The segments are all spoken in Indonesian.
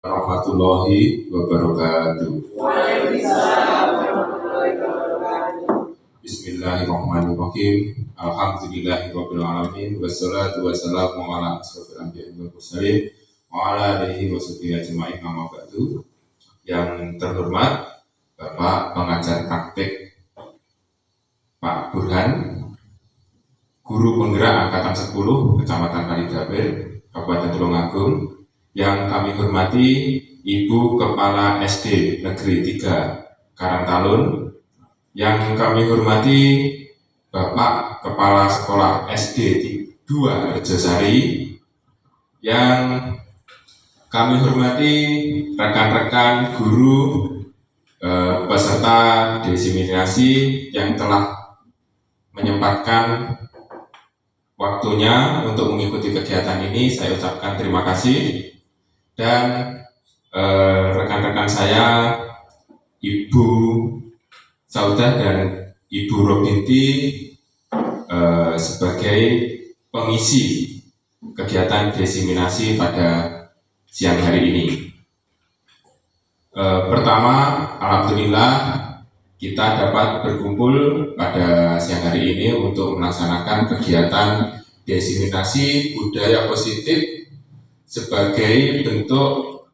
Warahmatullahi wabarakatuh. Bismillahirrahmanirrahim. Alhamdulillahirabbil alamin wassalatu wassalamu ala asrofil anbiya'i wal mursalin wa ala alihi washabihi ajmain amma ba'du. Yang terhormat Bapak pengajar praktik Pak Burhan, guru penggerak angkatan 10 Kecamatan Kalidabir, Kabupaten Tulungagung. Yang kami hormati Ibu Kepala SD Negeri 3 Karangtalun. Yang kami hormati Bapak Kepala Sekolah SD 2 Rejosari. Yang kami hormati rekan-rekan guru peserta diseminasi yang telah menyempatkan waktunya untuk mengikuti kegiatan ini. Saya ucapkan terima kasih. Dan rekan-rekan saya, Ibu Saudah dan Ibu Robinti sebagai pengisi kegiatan diseminasi pada siang hari ini. Pertama, alhamdulillah kita dapat berkumpul pada siang hari ini untuk melaksanakan kegiatan diseminasi budaya positif sebagai bentuk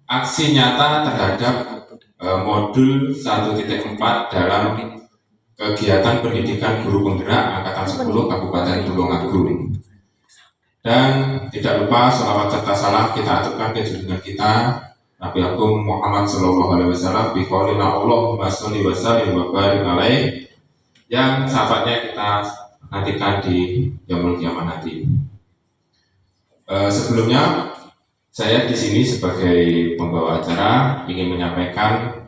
aksi nyata terhadap modul 1.4 dalam kegiatan pendidikan guru penggerak angkatan 10 Kabupaten Tulungagung. Dan tidak lupa sholawat serta salam kita aturkan ke junjungan kita Nabi Agung Muhammad Sallallahu Alaihi Wasallam biqaulina Allahumma sholli wa sallim wa barik alaih, yang sahabatnya kita nantikan di yaumul qiyamah nanti. Sebelumnya saya di sini sebagai pembawa acara ingin menyampaikan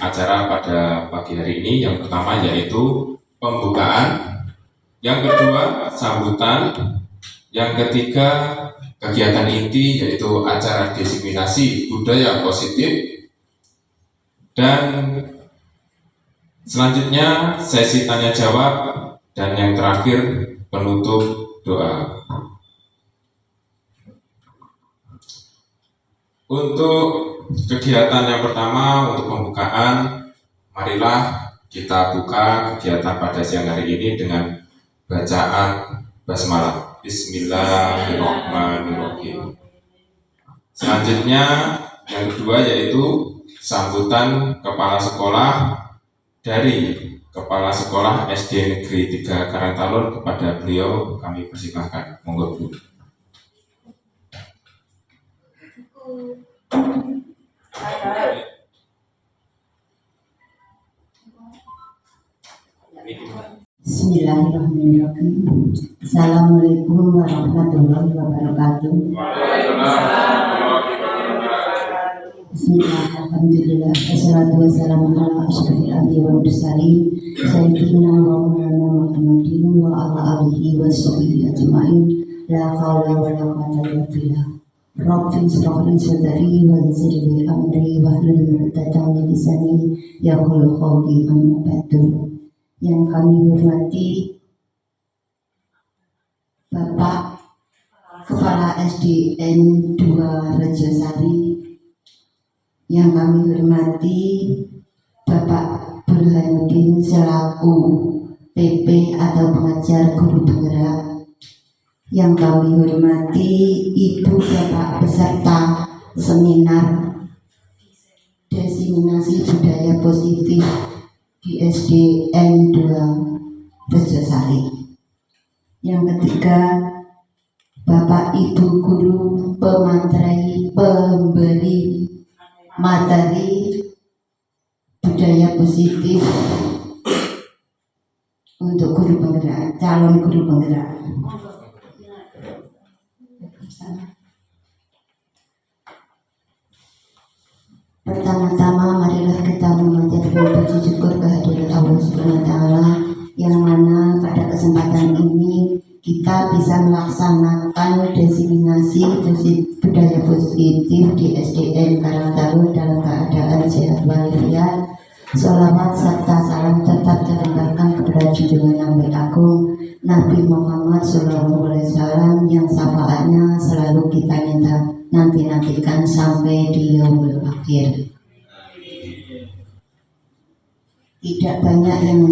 acara pada pagi hari ini. Yang pertama yaitu pembukaan, yang kedua sambutan, yang ketiga kegiatan inti yaitu acara diseminasi budaya positif, dan selanjutnya sesi tanya jawab, dan yang terakhir penutup doa. Untuk kegiatan yang pertama, untuk pembukaan, marilah kita buka kegiatan pada siang hari ini dengan bacaan basmalah. Bismillahirrahmanirrahim. Selanjutnya yang kedua yaitu sambutan kepala sekolah dari Kepala Sekolah SD Negeri 3 Karangtalun. Kepada beliau kami persilahkan, monggo Bu. Bismillahirrahmanirrahim. Assalamualaikum warahmatullahi wabarakatuh. Bismillah, alhamdulillah, wassalatu wassalamu ala asyrafil anbiya'i wal mursalin sayyidina wa maulana Muhammadin wa ala alihi washabihi ajmain. La haula wa la quwwata illa billah. Rabbi shrah li sadri wa yassir li amri wahlul 'uqdatam min lisani yafqahu qawli, amma ba'du. Yang kami hormati Bapak Kepala SDN 2 Rejosari, yang kami hormati Bapak Burhanuddin selaku PP atau pengajar guru penggerak, yang kami hormati Ibu Bapak peserta seminar diseminasi budaya positif di SDN 2 Rejosari. Yang ketiga, Bapak Ibu guru pemberi materi budaya positif untuk guru penggerak, calon guru penggerak. Pertama-tama marilah kita memanjatkan puji syukur kehadirat Allah Subhanahu wa Ta'ala, yang mana pada kesempatan ini kita bisa melaksanakan diseminasi budaya positif di SDN Karangtalun dalam keadaan sehat walafiat. Sholawat serta salam tetap terlemparkan kepada junjungan yang agung Nabi Muhammad SAW yang syafaatnya selalu kita nantikan sampai di yaumul akhir. Tidak banyak yang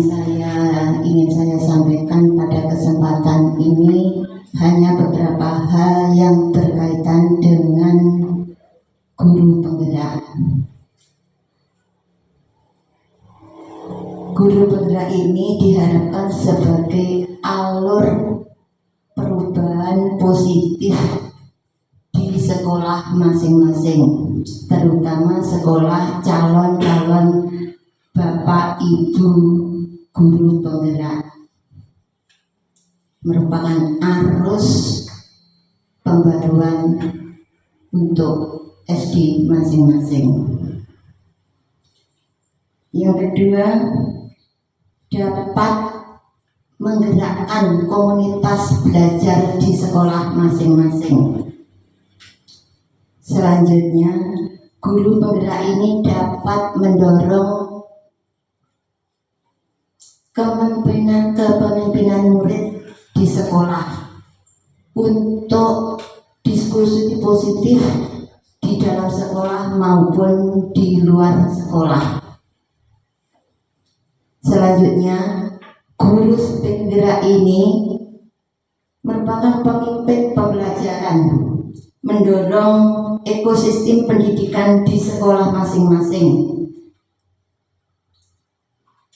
ingin saya sampaikan pada kesempatan ini, hanya beberapa hal yang berkaitan dengan guru penggerak. Guru penggerak ini diharapkan sebagai alur perubahan positif di sekolah masing-masing, terutama sekolah calon-calon Bapak Ibu guru penggerak, merupakan arus pembaruan untuk SD masing-masing. Yang kedua, dapat menggerakkan komunitas belajar di sekolah masing-masing. Selanjutnya, guru penggerak ini dapat mendorong kepemimpinan murid di sekolah untuk diskusi positif di dalam sekolah maupun di luar sekolah. Selanjutnya, guru penggerak ini merupakan pemimpin pembelajaran, mendorong ekosistem pendidikan di sekolah masing-masing.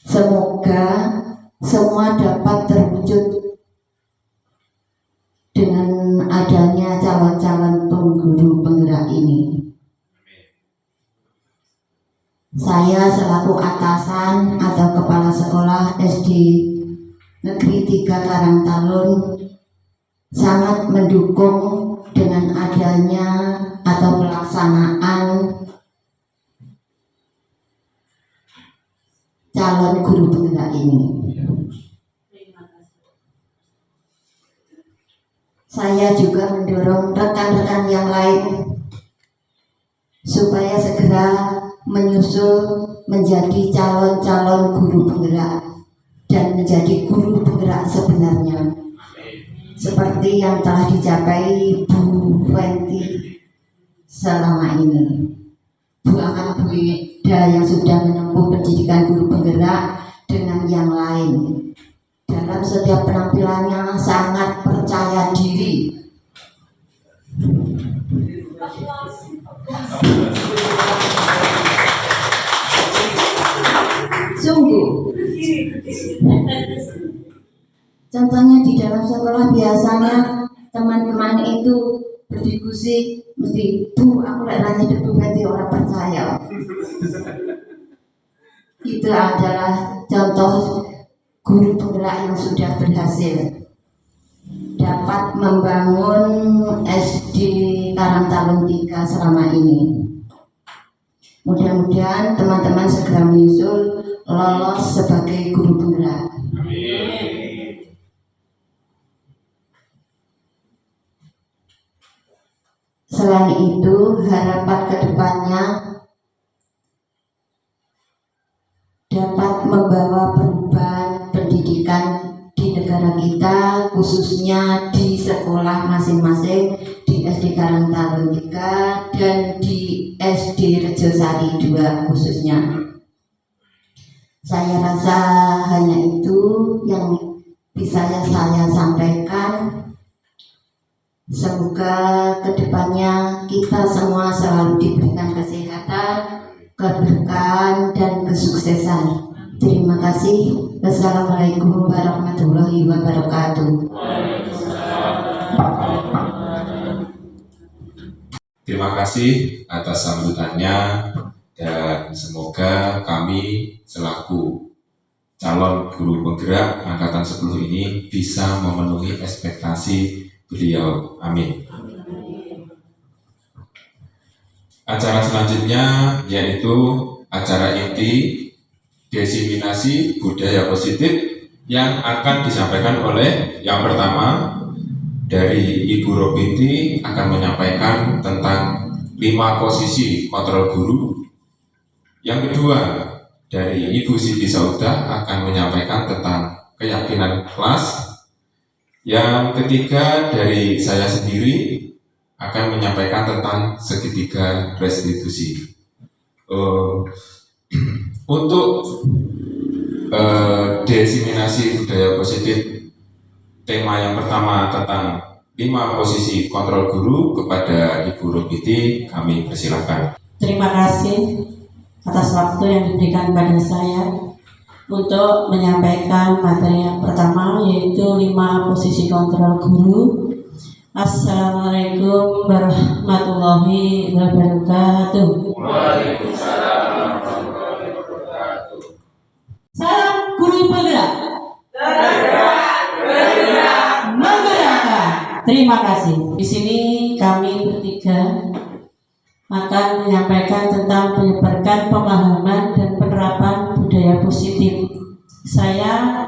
Semoga semua dapat terwujud dengan adanya calon-calon pengguru penggerak ini. Saya selaku atasan atau kepala sekolah SD Negeri 3 Karangtalun sangat mendukung dengan adanya atau pelaksanaan calon guru penggerak ini. Saya juga mendorong rekan-rekan yang lain supaya segera menyusul menjadi calon-calon guru penggerak dan menjadi guru penggerak sebenarnya, seperti yang telah dicapai Bu Fenty selama ini. Bu akan beda yang sudah menempuh pendidikan guru penggerak dengan yang lain. Dalam setiap penampilannya sangat percaya diri. Sungguh. Contohnya di dalam sekolah biasanya teman-teman itu berdiskusi, mesti Bu, aku lagi Bu Fenty orang percaya. Itu adalah contoh guru penggerak yang sudah berhasil dapat membangun SD Karangtalun 3 selama ini. Mudah-mudahan teman-teman segera menyusul lolos sebagai guru penggerak. Selain itu, harapan kedepannya dapat membawa perubahan pendidikan di negara kita, khususnya di sekolah masing-masing, di SD Karangtalun 3 dan di SD Rejosari 2 khususnya. Saya rasa hanya itu yang bisa saya sampaikan. Semoga kedepannya kita semua selalu diberikan kesehatan, keberkahan, dan kesuksesan. Terima kasih. Wassalamualaikum warahmatullahi wabarakatuh. Terima kasih atas sambutannya, dan semoga kami selaku calon guru penggerak angkatan 10 ini bisa memenuhi ekspektasi beliau. Amin. Acara selanjutnya yaitu acara inti diseminasi budaya positif yang akan disampaikan oleh yang pertama dari Ibu Robinti akan menyampaikan tentang 5 posisi kontrol guru. Yang kedua dari Ibu Siti Saudah akan menyampaikan tentang keyakinan kelas. Yang ketiga dari saya sendiri akan menyampaikan tentang segitiga restitusi. Untuk diseminasi budaya positif, tema yang pertama tentang 5 posisi kontrol guru, kepada Ibu Robiti kami persilahkan. Terima kasih atas waktu yang diberikan pada saya untuk menyampaikan materi yang pertama, yaitu 5 posisi kontrol guru. Assalamualaikum warahmatullahi wabarakatuh. Waalaikumsalam warahmatullahi wabarakatuh. Salam guru penggerak. Menggerakkan. Terima kasih. Di sini kami bertiga akan menyampaikan tentang menyebarkan pemahaman dan penerapan budaya positif. Saya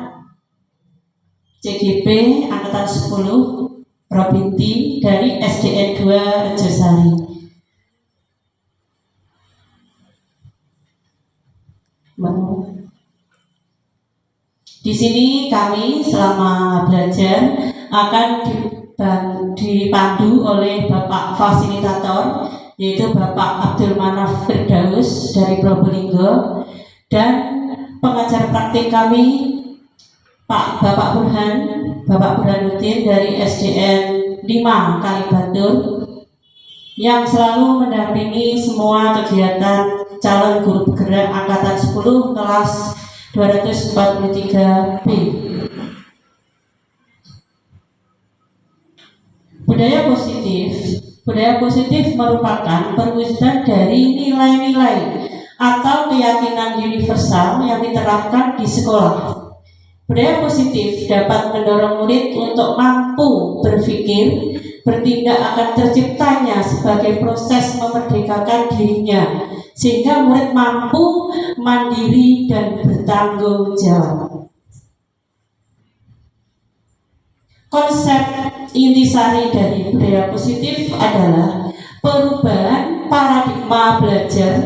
CGP Angkatan 10 Robinti dari SDN 2 Rejosari. Di sini kami selama belajar akan dipandu oleh Bapak Fasilitator, yaitu Bapak Abdul Manaf Firdaus dari Probolinggo, dan pengajar praktik kami Bapak Burhanuddin dari SDN 5 Kalibatur, yang selalu mendampingi semua kegiatan calon guru bergerak Angkatan 10 kelas 243B. Budaya positif merupakan perwujudan dari nilai-nilai atau keyakinan universal yang diterapkan di sekolah. Budaya positif dapat mendorong murid untuk mampu berpikir, bertindak akan terciptanya sebagai proses memerdekakan dirinya, sehingga murid mampu mandiri dan bertanggung jawab. Konsep intisari dari budaya positif adalah perubahan paradigma belajar,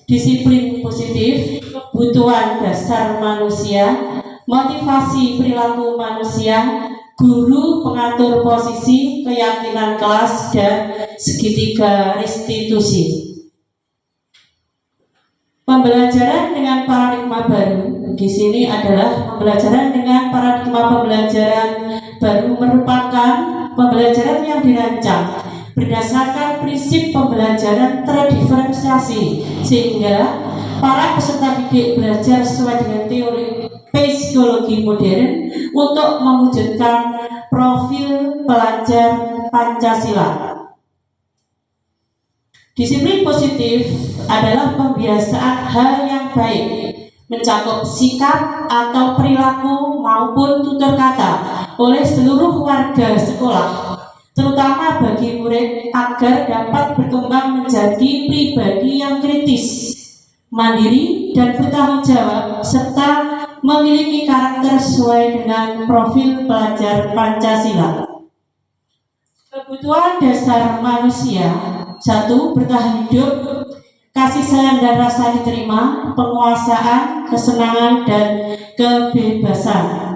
disiplin positif, kebutuhan dasar manusia, motivasi perilaku manusia, guru pengatur posisi, keyakinan kelas, dan segitiga restitusi. Pembelajaran dengan paradigma baru di sini adalah pembelajaran dengan paradigma pembelajaran baru merupakan pembelajaran yang dirancang berdasarkan prinsip pembelajaran terdiferensiasi, sehingga para peserta didik belajar sesuai dengan teori psikologi modern untuk mewujudkan profil pelajar Pancasila. Disiplin positif adalah pembiasaan hal yang baik, mencakup sikap atau perilaku maupun tutur kata oleh seluruh warga sekolah, terutama bagi murid, agar dapat berkembang menjadi pribadi yang kritis, mandiri, dan bertanggung jawab, serta memiliki karakter sesuai dengan profil pelajar Pancasila. Kebutuhan dasar manusia: 1. Bertahan hidup, kasih sayang dan rasa diterima, penguasaan, kesenangan, dan kebebasan.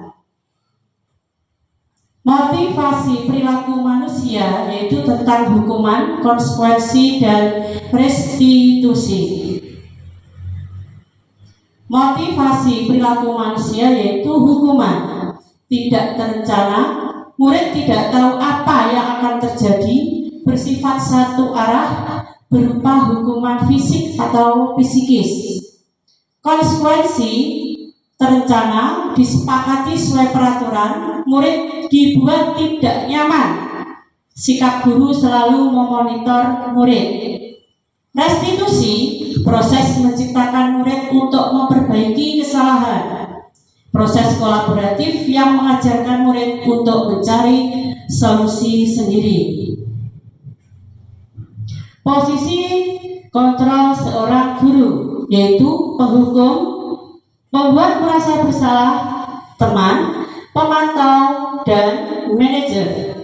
Motivasi perilaku manusia yaitu tentang hukuman, konsekuensi, dan restitusi. Motivasi perilaku manusia yaitu hukuman tidak terencana, murid tidak tahu apa yang akan terjadi, bersifat satu arah, berupa hukuman fisik atau psikis. Konsekuensi terencana, disepakati sesuai peraturan, murid dibuat tidak nyaman, sikap guru selalu memonitor murid. Restitusi, proses menciptakan murid untuk memperbaiki kesalahan, proses kolaboratif yang mengajarkan murid untuk mencari solusi sendiri. Posisi kontrol seorang guru yaitu penghukum, membuat merasa bersalah, teman, pemantau, dan manajer.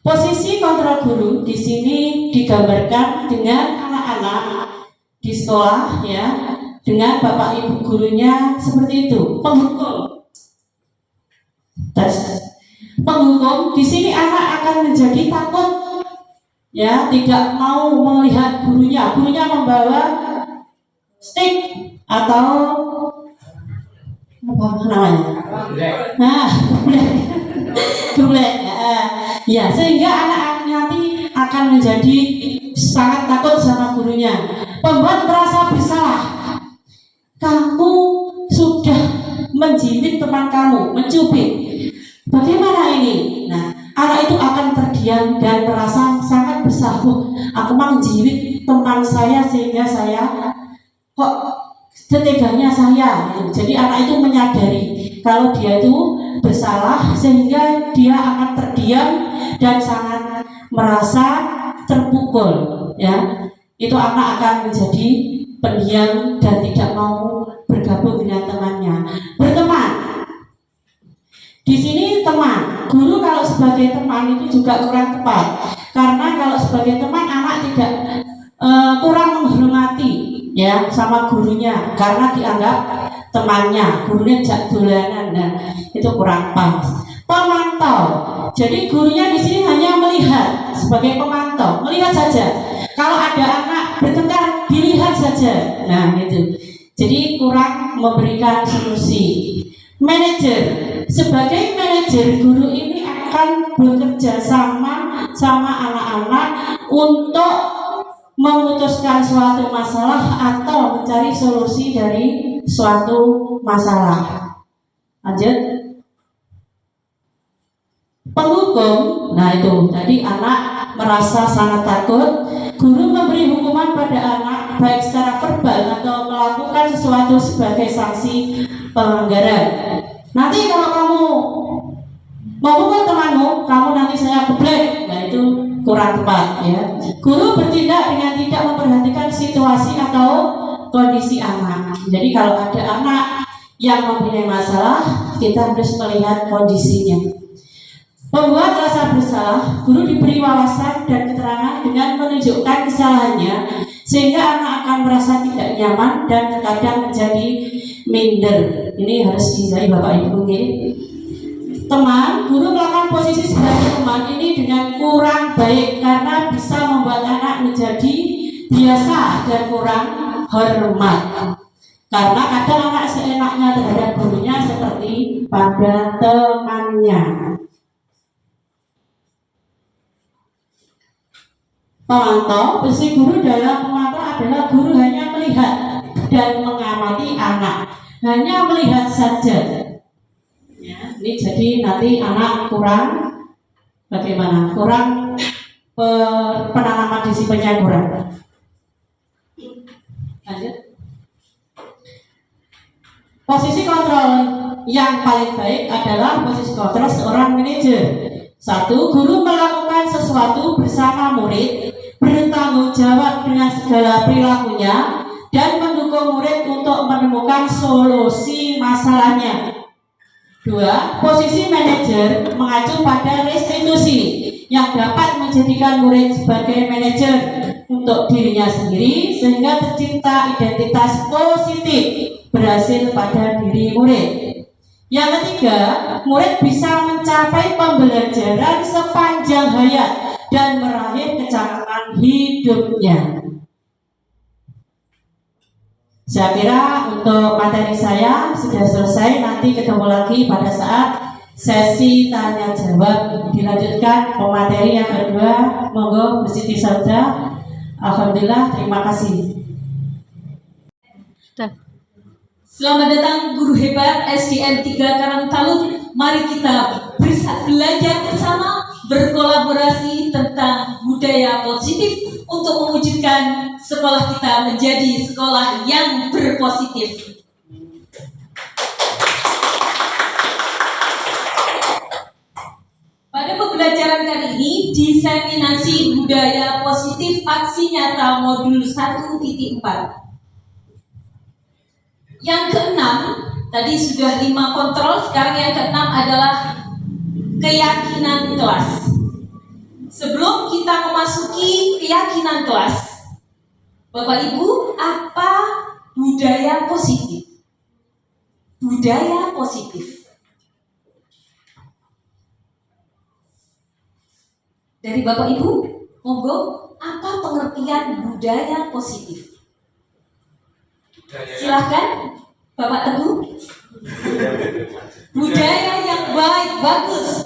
Posisi kontrol guru di sini digambarkan dengan anak-anak di sekolah, ya, dengan bapak ibu gurunya seperti itu. Penghukum Tes. Penghukum di sini anak akan menjadi takut, ya, tidak mau melihat gurunya. Gurunya membawa stick atau apa namanya? Nah, geblek. Ya, sehingga anak nanti akan menjadi sangat takut sama gurunya. Pembuat merasa bersalah. Kamu sudah menjilat teman kamu, mencubit. Bagaimana ini? Nah, anak itu akan terdiam dan merasa sangat bersalah. Aku menjilat teman saya sehingga saya kok seteganya saya. Jadi anak itu menyadari kalau dia itu bersalah, sehingga dia akan terdiam dan sangat merasa terpukul, ya. Itu anak akan menjadi pendiam dan tidak mau bergabung dengan temannya. Berteman. Di sini teman, guru kalau sebagai teman itu juga kurang tepat, karena kalau sebagai teman anak tidak kurang menghormati, ya, sama gurunya karena dianggap temannya, gurunya jak dolanan. Nah, itu kurang pas. Pemantau. Jadi gurunya di sini hanya melihat sebagai pemantau, melihat saja. Kalau ada anak bertengkar, dilihat saja. Nah, itu. Jadi kurang memberikan solusi. Manajer. Sebagai manajer, guru ini akan bekerja sama anak-anak untuk memutuskan suatu masalah atau mencari solusi dari suatu masalah. Lanjut. Penghukum. Nah, itu tadi anak merasa sangat takut. Guru memberi hukuman pada anak baik secara verbal atau melakukan sesuatu sebagai sanksi pelanggaran. Nanti kalau kamu mau pukul temanmu, kamu nanti saya geblek. Nah, itu kurang tepat, ya. Guru bertindak dengan tidak memperhatikan situasi atau kondisi anak. Jadi kalau ada anak yang mempunyai masalah, kita harus melihat kondisinya. Membuat rasa bersalah, guru diberi wawasan dan keterangan dengan menunjukkan kesalahannya, sehingga anak akan merasa tidak nyaman dan terkadang menjadi minder. Ini harus dihindari Bapak Ibu. Teman, guru melakukan posisi sebagai teman ini dengan kurang baik karena bisa membuat anak menjadi biasa dan kurang hormat. Karena kadang anak seenaknya terhadap gurunya seperti pada temannya. Pemantau, fungsi guru dalam pemantau adalah guru hanya melihat dan mengamati anak, hanya melihat saja. Ya, ini jadi nanti anak kurang bagaimana? Kurang penanaman disiplinnya kurang. Lanjut. Posisi kontrol yang paling baik adalah posisi kontrol seorang manajer. Satu, guru melakukan sesuatu bersama murid, bertanggung jawab dengan segala perilakunya, dan mendukung murid untuk menemukan solusi masalahnya. Dua, posisi manajer mengacu pada restitusi yang dapat menjadikan murid sebagai manajer untuk dirinya sendiri, sehingga tercipta identitas positif berhasil pada diri murid. Yang ketiga, murid bisa mencapai pembelajaran sepanjang hayat dan meraih kecakapan hidupnya. Saya kira untuk materi saya sudah selesai. Nanti ketemu lagi pada saat sesi tanya jawab. Dilanjutkan pemateri yang kedua. Monggo Bu Siti Sauda. Alhamdulillah, terima kasih. Selamat datang guru hebat SDN 3 Karangtaluk. Mari kita belajar bersama, berkolaborasi tentang budaya positif untuk mewujudkan sekolah kita menjadi sekolah yang berpositif. Pada pembelajaran kali ini, diseminasi budaya positif aksi nyata modul 1.4. Yang keenam, tadi sudah 5 kontrol, sekarang yang keenam adalah keyakinan kelas. Sebelum kita memasuki keyakinan kelas, Bapak Ibu, apa budaya positif? Budaya positif. Dari Bapak Ibu, monggo, apa pengertian budaya positif? Silahkan, Bapak Teguh. Budaya yang baik, bagus.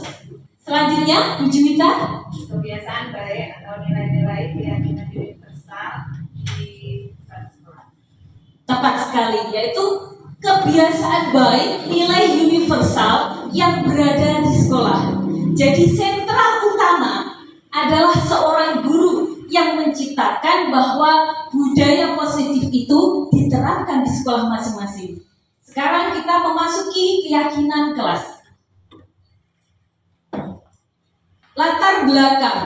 Selanjutnya, Bu Juwita. Kebiasaan baik atau nilai-nilai keyakinan universal di sekolah. Tepat sekali, yaitu kebiasaan baik, nilai universal yang berada di sekolah. Jadi sentral utama adalah seorang guru yang menciptakan bahwa budaya positif itu diterapkan di sekolah masing-masing. Sekarang kita memasuki keyakinan kelas. Latar belakang,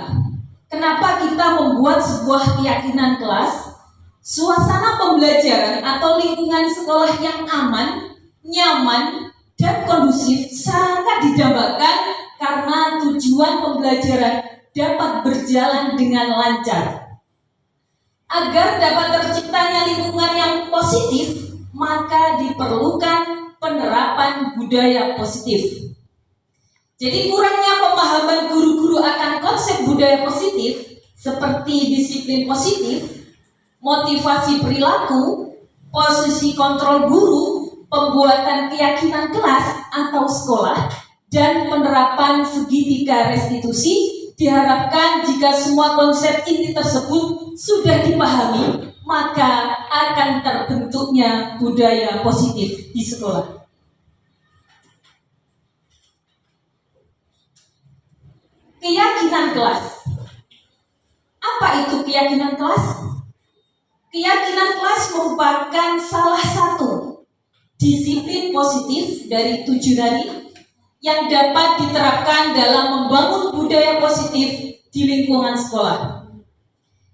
kenapa kita membuat sebuah keyakinan kelas? Suasana pembelajaran atau lingkungan sekolah yang aman, nyaman, dan kondusif sangat didambakan karena tujuan pembelajaran dapat berjalan dengan lancar. Agar dapat terciptanya lingkungan yang positif, maka diperlukan penerapan budaya positif. Jadi kurangnya pemahaman guru-guru akan konsep budaya positif seperti disiplin positif, motivasi perilaku, posisi kontrol guru, pembuatan keyakinan kelas atau sekolah, dan penerapan segitiga restitusi diharapkan jika semua konsep inti tersebut sudah dipahami, maka akan terbentuknya budaya positif di sekolah. Keyakinan kelas. Apa itu keyakinan kelas? Keyakinan kelas merupakan salah satu disiplin positif dari 7 tadi yang dapat diterapkan dalam membangun budaya positif di lingkungan sekolah.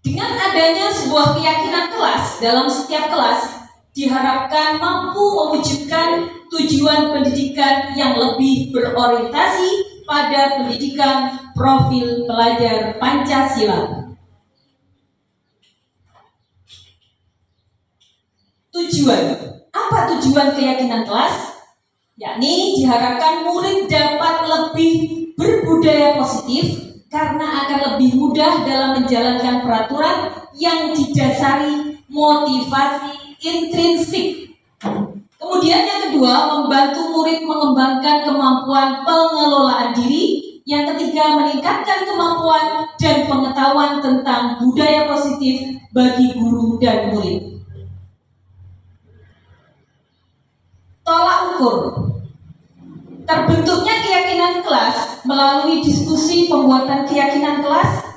Dengan adanya sebuah keyakinan kelas dalam setiap kelas, diharapkan mampu mewujudkan tujuan pendidikan yang lebih berorientasi pada pendidikan profil pelajar Pancasila. Tujuan. Apa tujuan keyakinan kelas? Yakni diharapkan murid dapat lebih berbudaya positif karena akan lebih mudah dalam menjalankan peraturan yang didasari motivasi intrinsik. Kemudian yang kedua, membantu murid mengembangkan kemampuan pengelolaan diri. Yang ketiga, meningkatkan kemampuan dan pengetahuan tentang budaya positif bagi guru dan murid. Tolak ukur. Terbentuknya keyakinan kelas melalui diskusi pembuatan keyakinan kelas.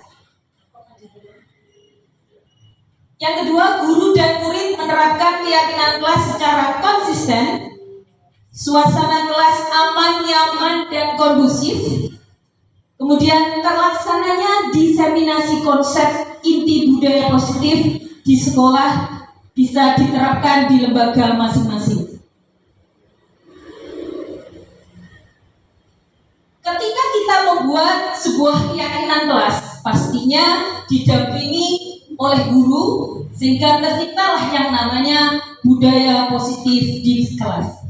Yang kedua, guru dan murid menerapkan keyakinan kelas secara konsisten. Suasana kelas aman, nyaman, dan kondusif. Kemudian terlaksananya diseminasi konsep inti budaya positif di sekolah bisa diterapkan di lembaga masing-masing. Ketika kita membuat sebuah keyakinan kelas, pastinya didampingi oleh guru sehingga terciptalah yang namanya budaya positif di kelas.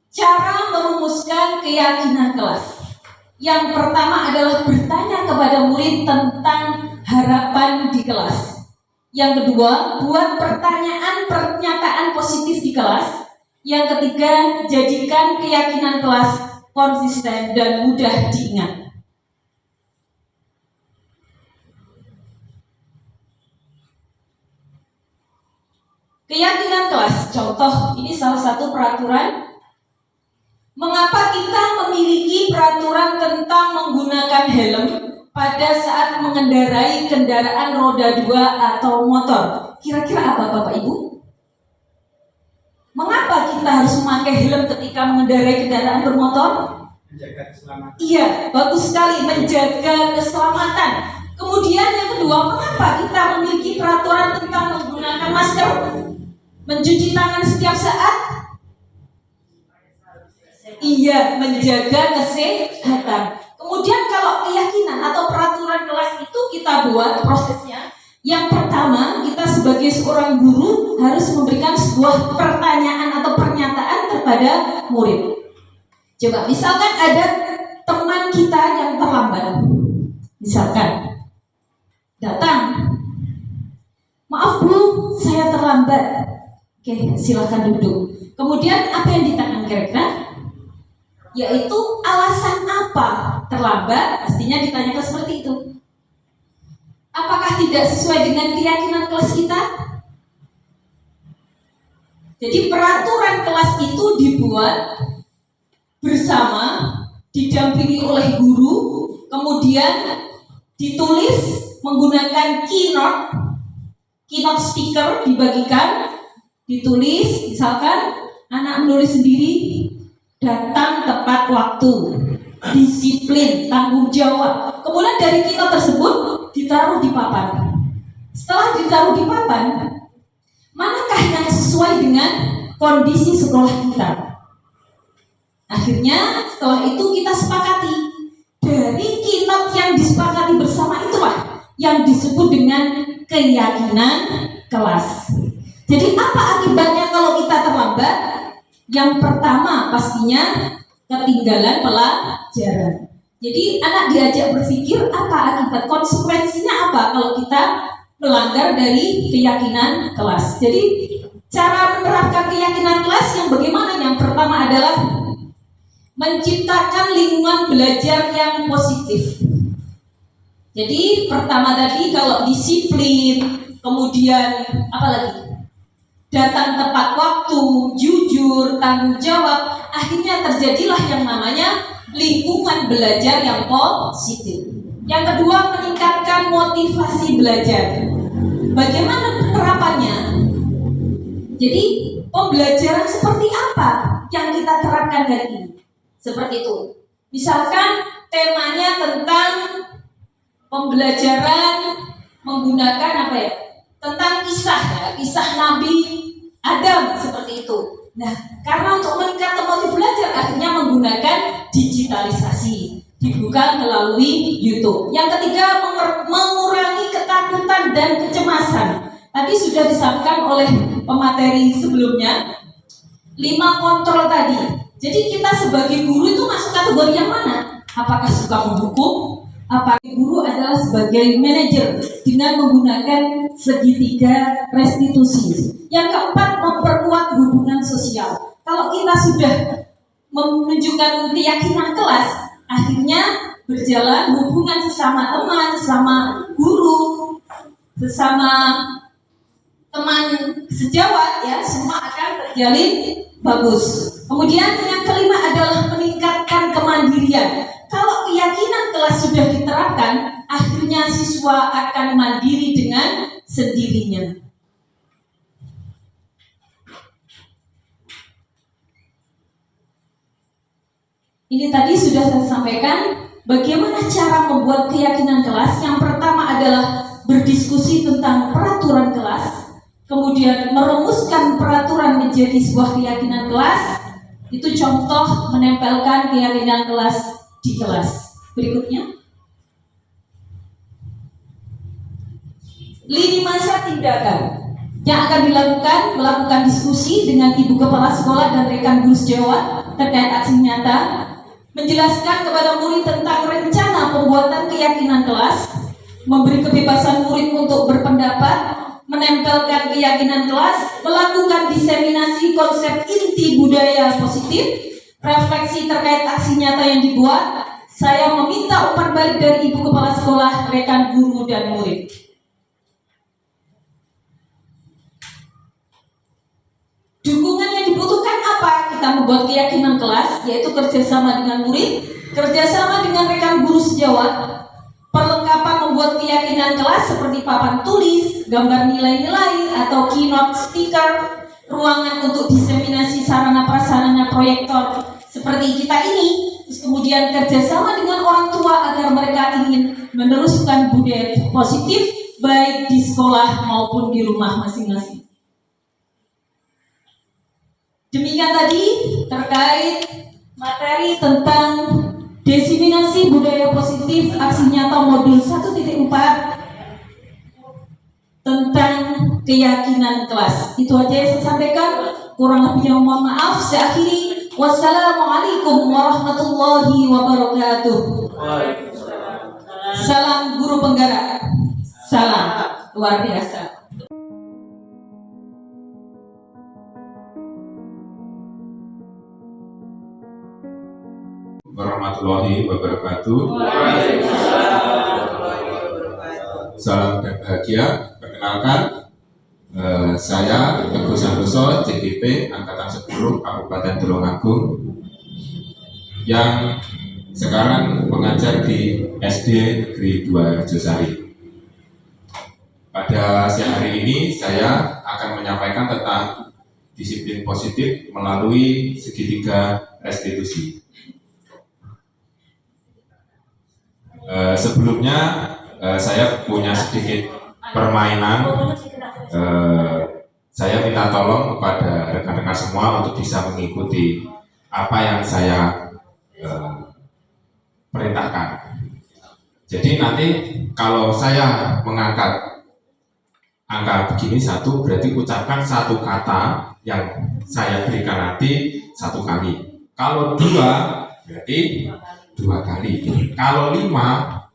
Cara merumuskan keyakinan kelas. Yang pertama adalah bertanya kepada murid tentang harapan di kelas. Yang kedua, buat pernyataan positif di kelas. Yang ketiga, jadikan keyakinan kelas konsisten dan mudah diingat. Keyakinan kelas, contoh, ini salah satu peraturan. Mengapa kita memiliki peraturan tentang menggunakan helm pada saat mengendarai kendaraan roda 2 atau motor? Kira-kira apa Bapak Ibu? Mengapa kita harus memakai helm ketika mengendarai kendaraan bermotor? Menjaga keselamatan. Iya, bagus sekali, menjaga keselamatan. Kemudian yang kedua, mengapa kita memiliki peraturan tentang menggunakan masker? Mencuci tangan setiap saat? Iya, menjaga kesehatan. Kemudian kalau keyakinan atau peraturan kelas itu kita buat prosesnya. Yang pertama, kita sebagai seorang guru harus memberikan sebuah pertanyaan atau pernyataan kepada murid. Coba misalkan ada teman kita yang terlambat. Misalkan datang, maaf Bu, saya terlambat. Oke, silahkan duduk. Kemudian apa yang ditanyakan kira-kira? Yaitu alasan apa terlambat, pastinya ditanyakan seperti itu. Apakah tidak sesuai dengan keyakinan kelas kita? Jadi peraturan kelas itu dibuat bersama, didampingi oleh guru, kemudian ditulis menggunakan keynote speaker dibagikan, ditulis, misalkan anak menulis sendiri, datang tepat waktu, disiplin, tanggung jawab. Kemudian dari keynote tersebut ditaruh di papan. Setelah ditaruh di papan, manakah yang sesuai dengan kondisi sekolah kita? Akhirnya setelah itu kita sepakati. Dari keynote yang disepakati bersama itulah yang disebut dengan keyakinan kelas. Jadi apa akibatnya kalau kita terlambat? Yang pertama pastinya ketinggalan pelajaran. Jadi anak diajak berpikir apa akibat, konsekuensinya apa kalau kita melanggar dari keyakinan kelas. Jadi cara menerapkan keyakinan kelas yang bagaimana? Yang pertama adalah menciptakan lingkungan belajar yang positif. Jadi pertama tadi kalau disiplin, kemudian apa lagi? Datang tepat waktu, jujur, tanggung jawab, akhirnya terjadilah yang namanya lingkungan belajar yang positif. Yang kedua, meningkatkan motivasi belajar. Bagaimana penerapannya? Jadi pembelajaran seperti apa yang kita terapkan hari ini? Seperti itu. Misalkan temanya tentang pembelajaran menggunakan apa ya? Tentang kisah Nabi Adam, seperti itu. Nah, karena untuk meningkatkan motivasi belajar akhirnya menggunakan digitalisasi, dibuka melalui YouTube. Yang ketiga, mengurangi ketakutan dan kecemasan. Tadi sudah disampaikan oleh pemateri sebelumnya, 5 kontrol tadi. Jadi kita sebagai guru itu masuk kategori yang mana? Apakah suka menghukum? Apakah guru adalah sebagai manajer dengan menggunakan segitiga restitusi. Yang keempat, memperkuat hubungan sosial. Kalau kita sudah menunjukkan keyakinan kelas, akhirnya berjalan hubungan sesama teman, sesama guru, sesama teman sejawat, ya, semua akan terjalin bagus. Kemudian yang kelima adalah meningkatkan kemandirian. Kalau keyakinan kelas sudah diterapkan, akhirnya siswa akan mandiri dengan sendirinya. Ini tadi sudah saya sampaikan bagaimana cara membuat keyakinan kelas. Yang pertama adalah berdiskusi tentang peraturan kelas, kemudian merumuskan peraturan menjadi sebuah keyakinan kelas. Itu contoh menempelkan keyakinan kelas di kelas. Berikutnya, lini masa tindakan yang akan dilakukan, melakukan diskusi dengan ibu kepala sekolah dan rekan guru sejawat terkait aksi nyata, menjelaskan kepada murid tentang rencana pembuatan keyakinan kelas, memberi kebebasan murid untuk berpendapat, menempelkan keyakinan kelas, melakukan diseminasi konsep inti budaya positif, refleksi terkait aksi nyata yang dibuat. Saya meminta umpan balik dari ibu kepala sekolah, rekan guru, dan murid. Dukungan yang dibutuhkan apa? Kita membuat keyakinan kelas, yaitu kerjasama dengan murid, kerjasama dengan rekan guru sejawat, perlengkapan membuat keyakinan kelas seperti papan tulis, gambar nilai-nilai, atau keynote speaker, ruangan untuk diseminasi sarana prasarana proyektor seperti kita ini. Terus kemudian kerjasama dengan orang tua agar mereka ingin meneruskan budaya positif baik di sekolah maupun di rumah masing-masing. Demikian tadi terkait materi tentang diseminasi budaya positif aksi nyata modul 1.4 tentang keyakinan kelas. Itu aja yang saya sampaikan. Kurang lebihnya mohon maaf. Saya akhiri. Wassalamualaikum warahmatullahi wabarakatuh. Salam guru penggerak. Salam luar biasa. Warahmatullahi wabarakatuh. Salam dan bahagia. Perkenalkan, saya Teguh Santoso, CGP Angkatan 10 Kabupaten Tulungagung, yang sekarang mengajar di SD Negeri 2 Harjosari. Pada siang hari ini saya akan menyampaikan tentang disiplin positif melalui segitiga restitusi. Sebelumnya saya punya sedikit permainan. Saya minta tolong kepada rekan-rekan semua untuk bisa mengikuti apa yang saya perintahkan. Jadi nanti kalau saya mengangkat angka begini 1, berarti ucapkan satu kata yang saya berikan nanti 1 kali. Kalau 2, berarti 2 kali. Kalau 5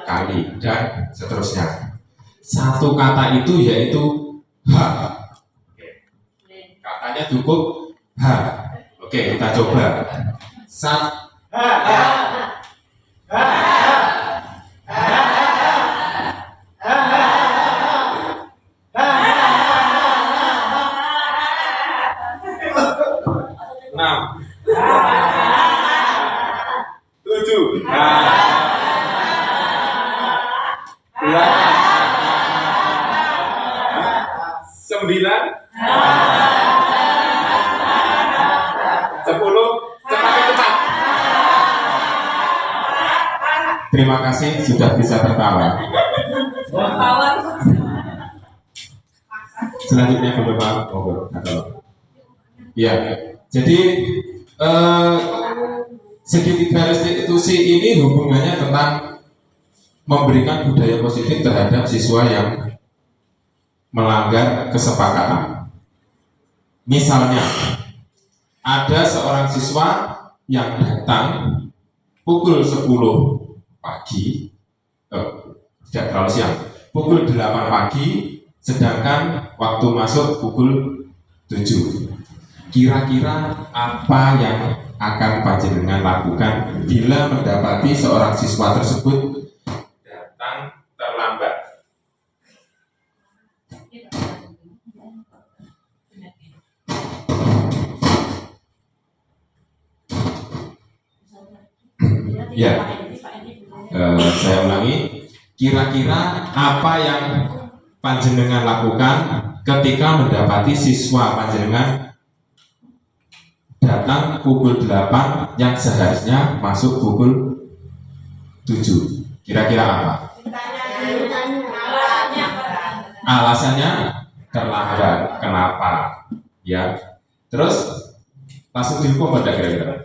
kali, dan seterusnya. Satu kata itu yaitu H. Katanya cukup H. Oke, kita coba. Enam. 7. 9. 10. Cepat. Terima kasih sudah bisa tertawa. Selanjutnya Bapak ngobrol. Ya, jadi segitiga restitusi ini hubungannya tentang memberikan budaya positif terhadap siswa yang melanggar kesepakatan. Misalnya, ada seorang siswa yang datang pukul 10 pagi, tidak terlalu siang, pukul 8 pagi, sedangkan waktu masuk pukul 7. Kira-kira apa yang akan panjenengan lakukan bila mendapati seorang siswa tersebut datang terlambat? Ya, saya ulangi. Kira-kira apa yang panjenengan lakukan ketika mendapati siswa panjenengan datang pukul 8 yang seharusnya masuk pukul 7? Kira-kira apa? Alasannya terlambat. Kenapa? Ya. Terus langsung dihukum pada kira-kira?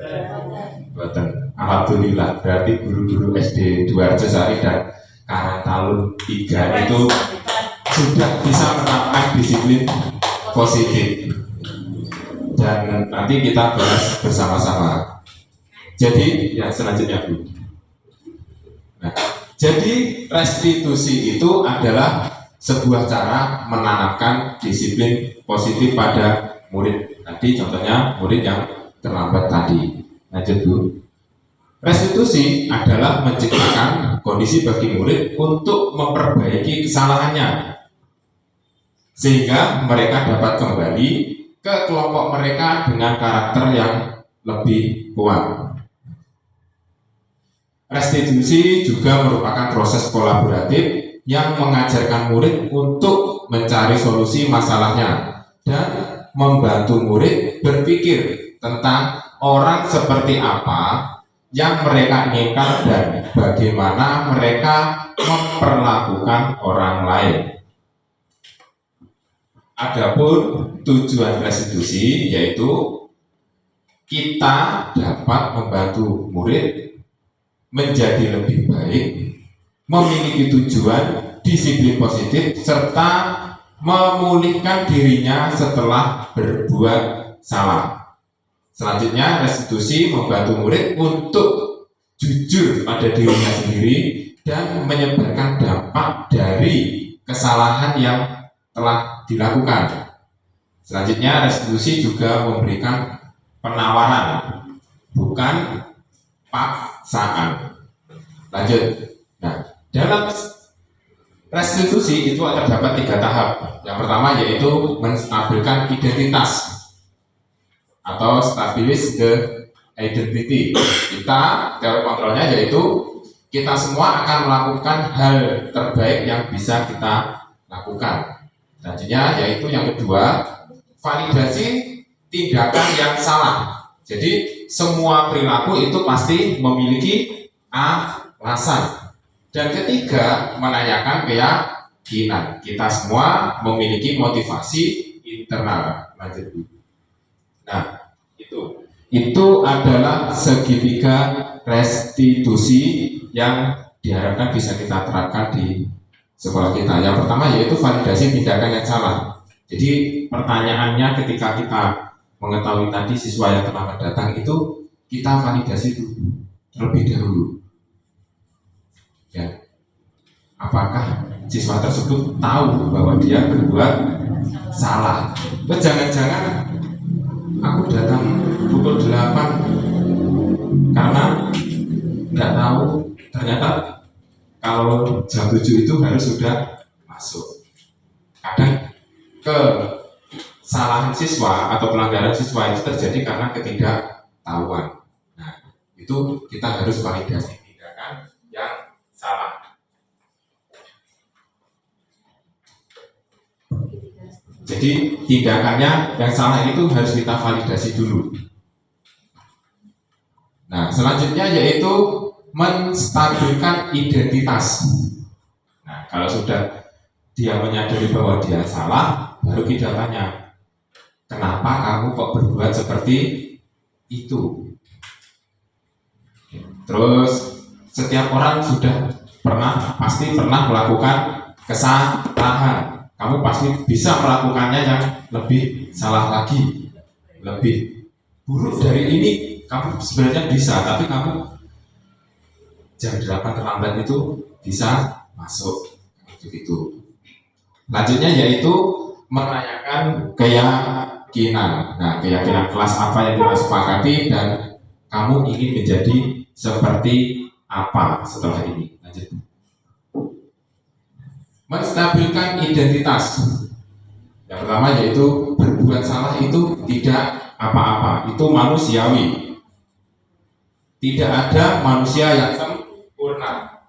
Alhamdulillah, berarti guru-guru SD 2 Harjosari dan Karangtalun 3 itu sudah bisa menerapkan disiplin positif. Dan nanti kita bahas bersama-sama. Jadi, ya selanjutnya Bu. Nah, jadi restitusi itu adalah sebuah cara menanamkan disiplin positif pada murid. Tadi contohnya murid yang terlambat tadi. Lanjut Bu. Restitusi adalah menciptakan kondisi bagi murid untuk memperbaiki kesalahannya, sehingga mereka dapat kembali ke kelompok mereka dengan karakter yang lebih kuat. Restitusi juga merupakan proses kolaboratif yang mengajarkan murid untuk mencari solusi masalahnya dan membantu murid berpikir tentang orang seperti apa yang mereka inginkan dan bagaimana mereka memperlakukan orang lain. Adapun tujuan restitusi yaitu kita dapat membantu murid menjadi lebih baik, memiliki tujuan disiplin positif, serta memulihkan dirinya setelah berbuat salah. Selanjutnya, restitusi membantu murid untuk jujur pada dirinya sendiri dan menyebarkan dampak dari kesalahan yang telah dilakukan. Selanjutnya, restitusi juga memberikan penawaran, bukan paksaan. Lanjut. Nah, dalam restitusi itu terdapat 3 tahap. Yang pertama yaitu menstabilkan identitas atau stabilis the identity. Kita teori kontrolnya yaitu kita semua akan melakukan hal terbaik yang bisa kita lakukan. Selanjutnya yaitu yang kedua, validasi tindakan yang salah. Jadi semua perilaku itu pasti memiliki alasan. Dan ketiga, menanyakan keyakinan. Kita semua memiliki motivasi internal. Lanjut. Nah, itu adalah segitiga restitusi yang diharapkan bisa kita terapkan di sekolah kita. Yang pertama yaitu validasi tindakan yang salah. Jadi pertanyaannya ketika kita mengetahui tadi siswa yang terlambat datang itu kita validasi dulu terlebih dahulu. Ya, apakah siswa tersebut tahu bahwa dia berbuat salah? Jangan-jangan aku datang pukul 8 karena nggak tahu ternyata kalau jam 7 itu harus sudah masuk. Kadang kesalahan siswa atau pelanggaran siswa itu terjadi karena ketidaktahuan. Nah, itu kita harus validasi tindakan yang salah. Jadi tindakannya yang salah itu harus kita validasi dulu. Nah, selanjutnya yaitu menstabilkan identitas. Nah, kalau sudah dia menyadari bahwa dia salah, baru kita tanya, kenapa kamu kok berbuat seperti itu? Terus setiap orang pasti pernah melakukan kesalahan. Kamu pasti bisa melakukannya yang lebih salah lagi, lebih buruk dari ini. Kamu sebenarnya bisa, tapi kamu jam 8 terlambat itu bisa masuk. Begitu. Lanjutnya yaitu menanyakan keyakinan. Nah, keyakinan kelas apa yang kita sepakati dan kamu ingin menjadi seperti apa setelah ini. Lanjut. Menstabilkan identitas. Yang pertama yaitu berbuat salah itu tidak apa-apa, itu manusiawi. Tidak ada manusia yang sempurna.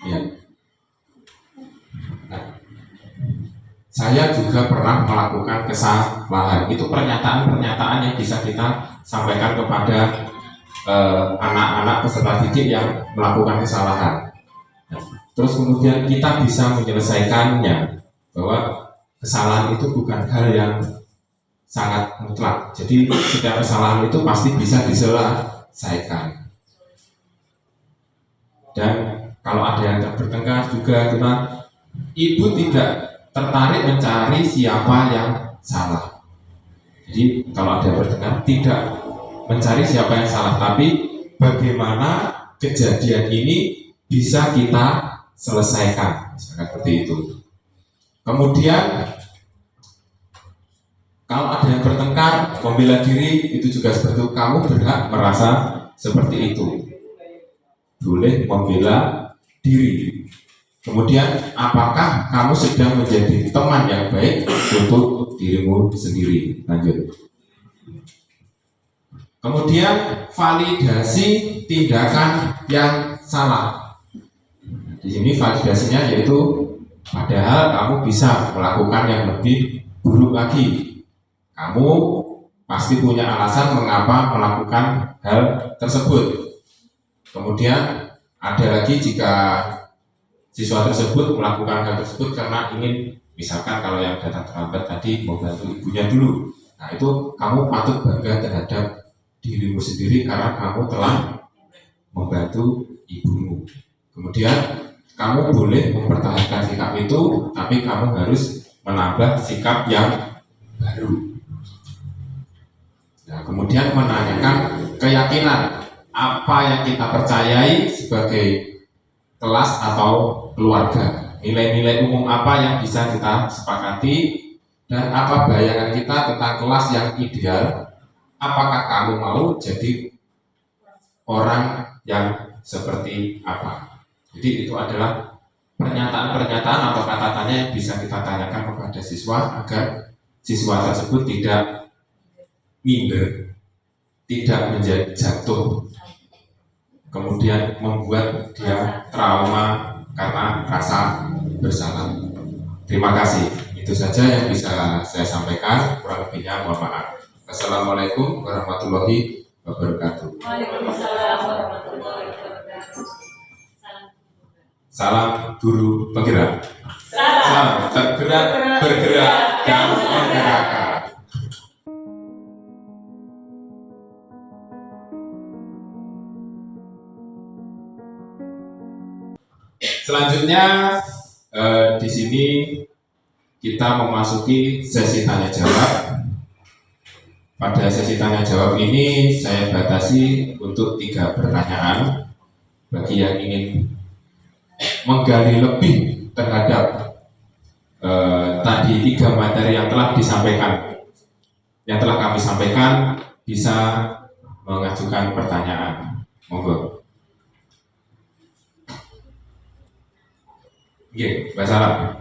Ya. Nah, saya juga pernah melakukan kesalahan. Itu pernyataan-pernyataan yang bisa kita sampaikan kepada anak-anak peserta didik yang melakukan kesalahan. Nah, terus kemudian kita bisa menyelesaikannya, bahwa kesalahan itu bukan hal yang sangat mutlak. Jadi setiap kesalahan itu pasti bisa diselesaikan. Dan kalau ada yang bertengkar juga, ibu tidak tertarik mencari siapa yang salah. Jadi kalau ada yang bertengkar, tidak mencari siapa yang salah, tapi bagaimana kejadian ini bisa kita selesaikan, misalkan seperti itu. Kemudian kalau ada yang bertengkar, membela diri, itu juga seperti itu. Kamu berhak merasa seperti itu, boleh membela diri. Kemudian apakah kamu sedang menjadi teman yang baik untuk dirimu sendiri? Lanjut. Kemudian validasi tindakan yang salah. Di sini validasinya yaitu padahal kamu bisa melakukan yang lebih buruk lagi. Kamu pasti punya alasan mengapa melakukan hal tersebut. Kemudian ada lagi jika siswa tersebut melakukan hal tersebut karena ingin, misalkan kalau yang datang terlambat tadi mau bantu ibunya dulu. Nah, itu kamu patut bangga terhadap dirimu sendiri karena kamu telah membantu ibumu. Kemudian kamu boleh mempertahankan sikap itu, tapi kamu harus menambah sikap yang baru. Nah, kemudian menanyakan keyakinan apa yang kita percayai sebagai kelas atau keluarga, nilai-nilai umum apa yang bisa kita sepakati, dan apa bayangan kita tentang kelas yang ideal. Apakah kamu mau jadi orang yang seperti apa? Jadi itu adalah pernyataan-pernyataan atau kata tanya yang bisa kita tanyakan kepada siswa agar siswa tersebut tidak minder, tidak menjadi jatuh, kemudian membuat dia trauma karena rasa bersalah. Terima kasih. Itu saja yang bisa saya sampaikan. Kurang lebihnya mohon maaf. Assalamualaikum warahmatullahi wabarakatuh. Waalaikumsalam warahmatullahi wabarakatuh. Salam guru penggerak. Salam. Salam tergerak, bergerak, dan menggerakkan. Selanjutnya di sini kita memasuki sesi tanya jawab. Pada sesi tanya jawab ini saya batasi untuk 3 pertanyaan. Bagi yang ingin menggali lebih terhadap tadi 3 materi yang telah disampaikan, yang telah kami sampaikan, bisa mengajukan pertanyaan. Monggo. Oke, Mbak Salam.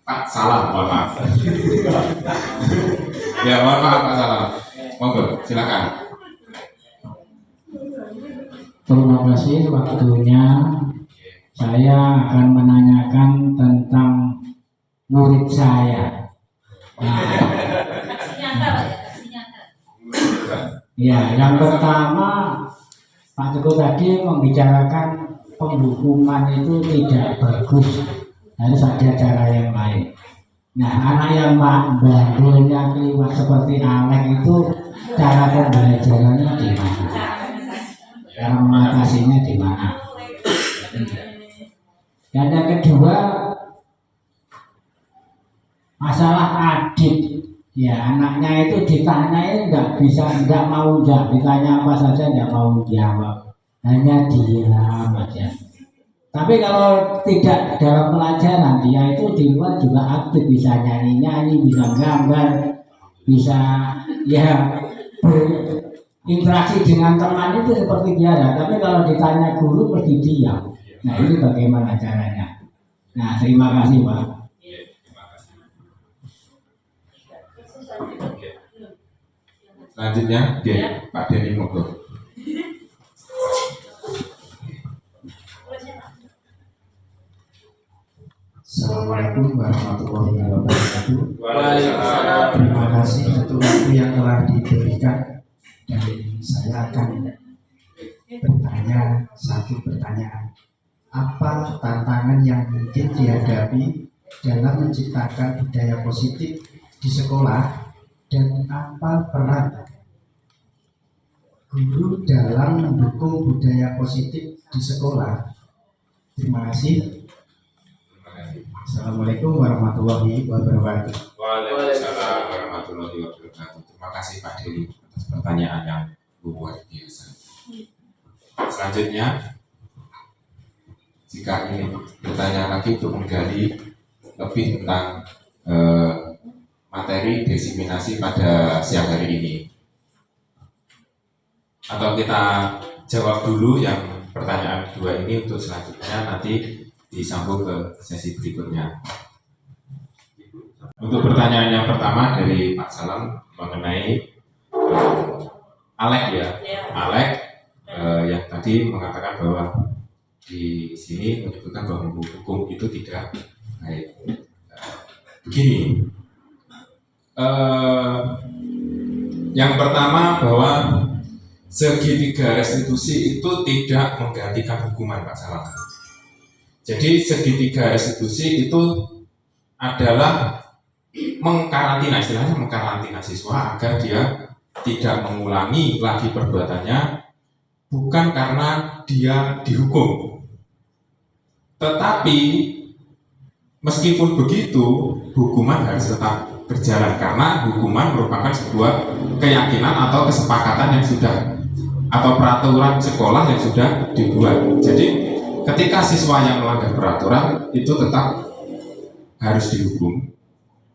Pak Salam, mohon maaf. Ya, mohon maaf Pak Salam. Monggo, silakan. Terima kasih waktunya. Saya akan menanyakan tentang murid saya. Nah, Kasih nyata, Pak, ya, kasih nyata. ya, yang pertama Pak Teguh tadi membicarakan penghukuman itu tidak bagus, harus ada cara yang lain. Nah, anak yang bandulnya keliwat seperti Alek itu cara pembelajarannya di mana? Cara mengatasinya di mana? Dan yang kedua, masalah adik. Ya, anaknya itu ditanyain nggak mau jawab, ditanya apa saja nggak mau jawab, hanya diam aja. Tapi kalau tidak dalam pelajaran, dia itu di luar juga aktif, bisa nyanyi, bisa gambar, bisa ya berinteraksi dengan teman itu seperti biasa. Tapi kalau ditanya guru pergi diam. Nah, ini bagaimana caranya? Nah, terima kasih Pak. Selanjutnya, Pak Denny monggo. Assalamualaikum warahmatullahi wabarakatuh. Waalaikumsalam. Terima kasih untuk waktu yang telah diberikan, dan saya akan bertanya 1 pertanyaan. Apa tantangan yang mungkin dihadapi dalam menciptakan budaya positif di sekolah, dan apa peran guru dalam mendukung budaya positif di sekolah? Terima kasih. Assalamualaikum warahmatullahi wabarakatuh. Waalaikumsalam warahmatullahi wabarakatuh. Terima kasih Pak Denny atas pertanyaan yang luar biasa. Selanjutnya, jika ingin bertanya lagi untuk menggali lebih tentang materi diseminasi pada siang hari ini, atau kita jawab dulu yang pertanyaan 2 ini, untuk selanjutnya nanti disambung ke sesi berikutnya. Untuk pertanyaan yang pertama dari Pak Salam mengenai Alek ya, Alek yang tadi mengatakan bahwa di sini menyebutkan bahwa hukum itu tidak baik. Begini, yang pertama bahwa segitiga restitusi itu tidak menggantikan hukuman Pak Salam. Jadi segitiga restitusi itu adalah mengkarantina, istilahnya mengkarantina siswa agar dia tidak mengulangi lagi perbuatannya bukan karena dia dihukum. Tetapi meskipun begitu, hukuman harus tetap berjalan karena hukuman merupakan sebuah keyakinan atau kesepakatan yang sudah atau peraturan sekolah yang sudah dibuat. Jadi ketika siswa yang melanggar peraturan itu tetap harus dihukum.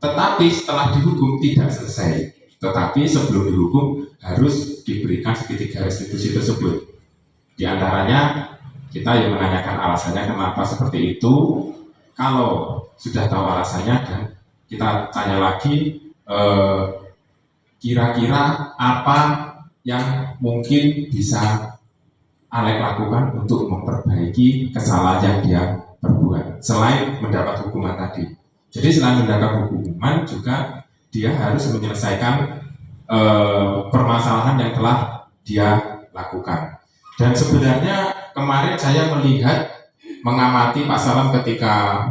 Tetapi setelah dihukum tidak selesai. Tetapi sebelum dihukum harus diberikan segitiga restitusi tersebut. Di antaranya kita yang menanyakan alasannya kenapa seperti itu. Kalau sudah tahu alasannya dan kita tanya lagi, kira-kira apa yang mungkin bisa Alek lakukan untuk memperbaiki kesalahan yang dia perbuat selain mendapat hukuman tadi. Jadi selain mendapat hukuman juga dia harus menyelesaikan permasalahan yang telah dia lakukan. Dan sebenarnya kemarin saya melihat mengamati Pak Salam ketika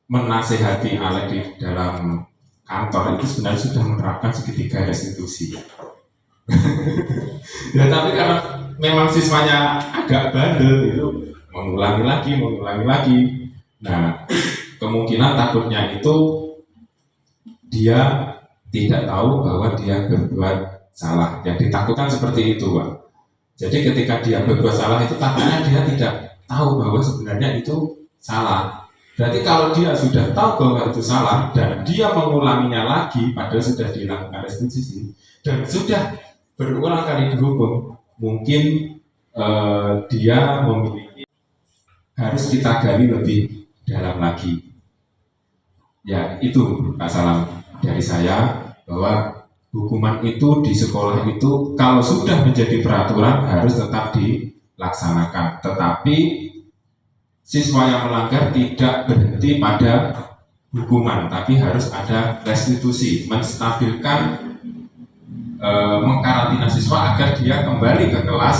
menasehati Alek di dalam kantor itu sebenarnya sudah menerapkan segitiga restitusi. Ya tapi karena memang siswanya agak bandel itu mengulangi lagi. Nah, kemungkinan takutnya itu dia tidak tahu bahwa dia berbuat salah. Yang ditakutkan seperti itu, Pak. Jadi ketika dia berbuat salah itu takutnya dia tidak tahu bahwa sebenarnya itu salah. Berarti kalau dia sudah tahu bahwa itu salah dan dia mengulanginya lagi padahal sudah dilakukan restitusi dan sudah berulang kali dihukum, mungkin dia memiliki harus kita gali lebih dalam lagi. Ya itu Pak Salam dari saya bahwa hukuman itu di sekolah itu kalau sudah menjadi peraturan harus tetap dilaksanakan. Tetapi siswa yang melanggar tidak berhenti pada hukuman, tapi harus ada restitusi, menstabilkan, mengkarantina siswa agar dia kembali ke kelas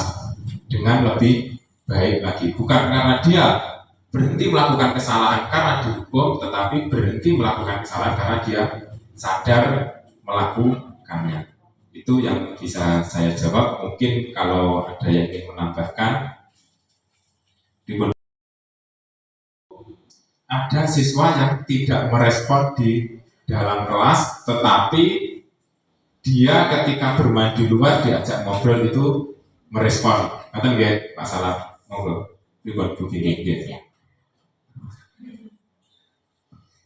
dengan lebih baik lagi. Bukan karena dia berhenti melakukan kesalahan karena dihukum, tetapi berhenti melakukan kesalahan karena dia sadar melakukannya. Itu yang bisa saya jawab. Mungkin kalau ada yang ingin menambahkan. Ada siswa yang tidak merespon di dalam kelas, tetapi dia ketika bermain di luar diajak ngobrol itu merespon. Kata nggak Pak Salam ngobrol dibuat begini.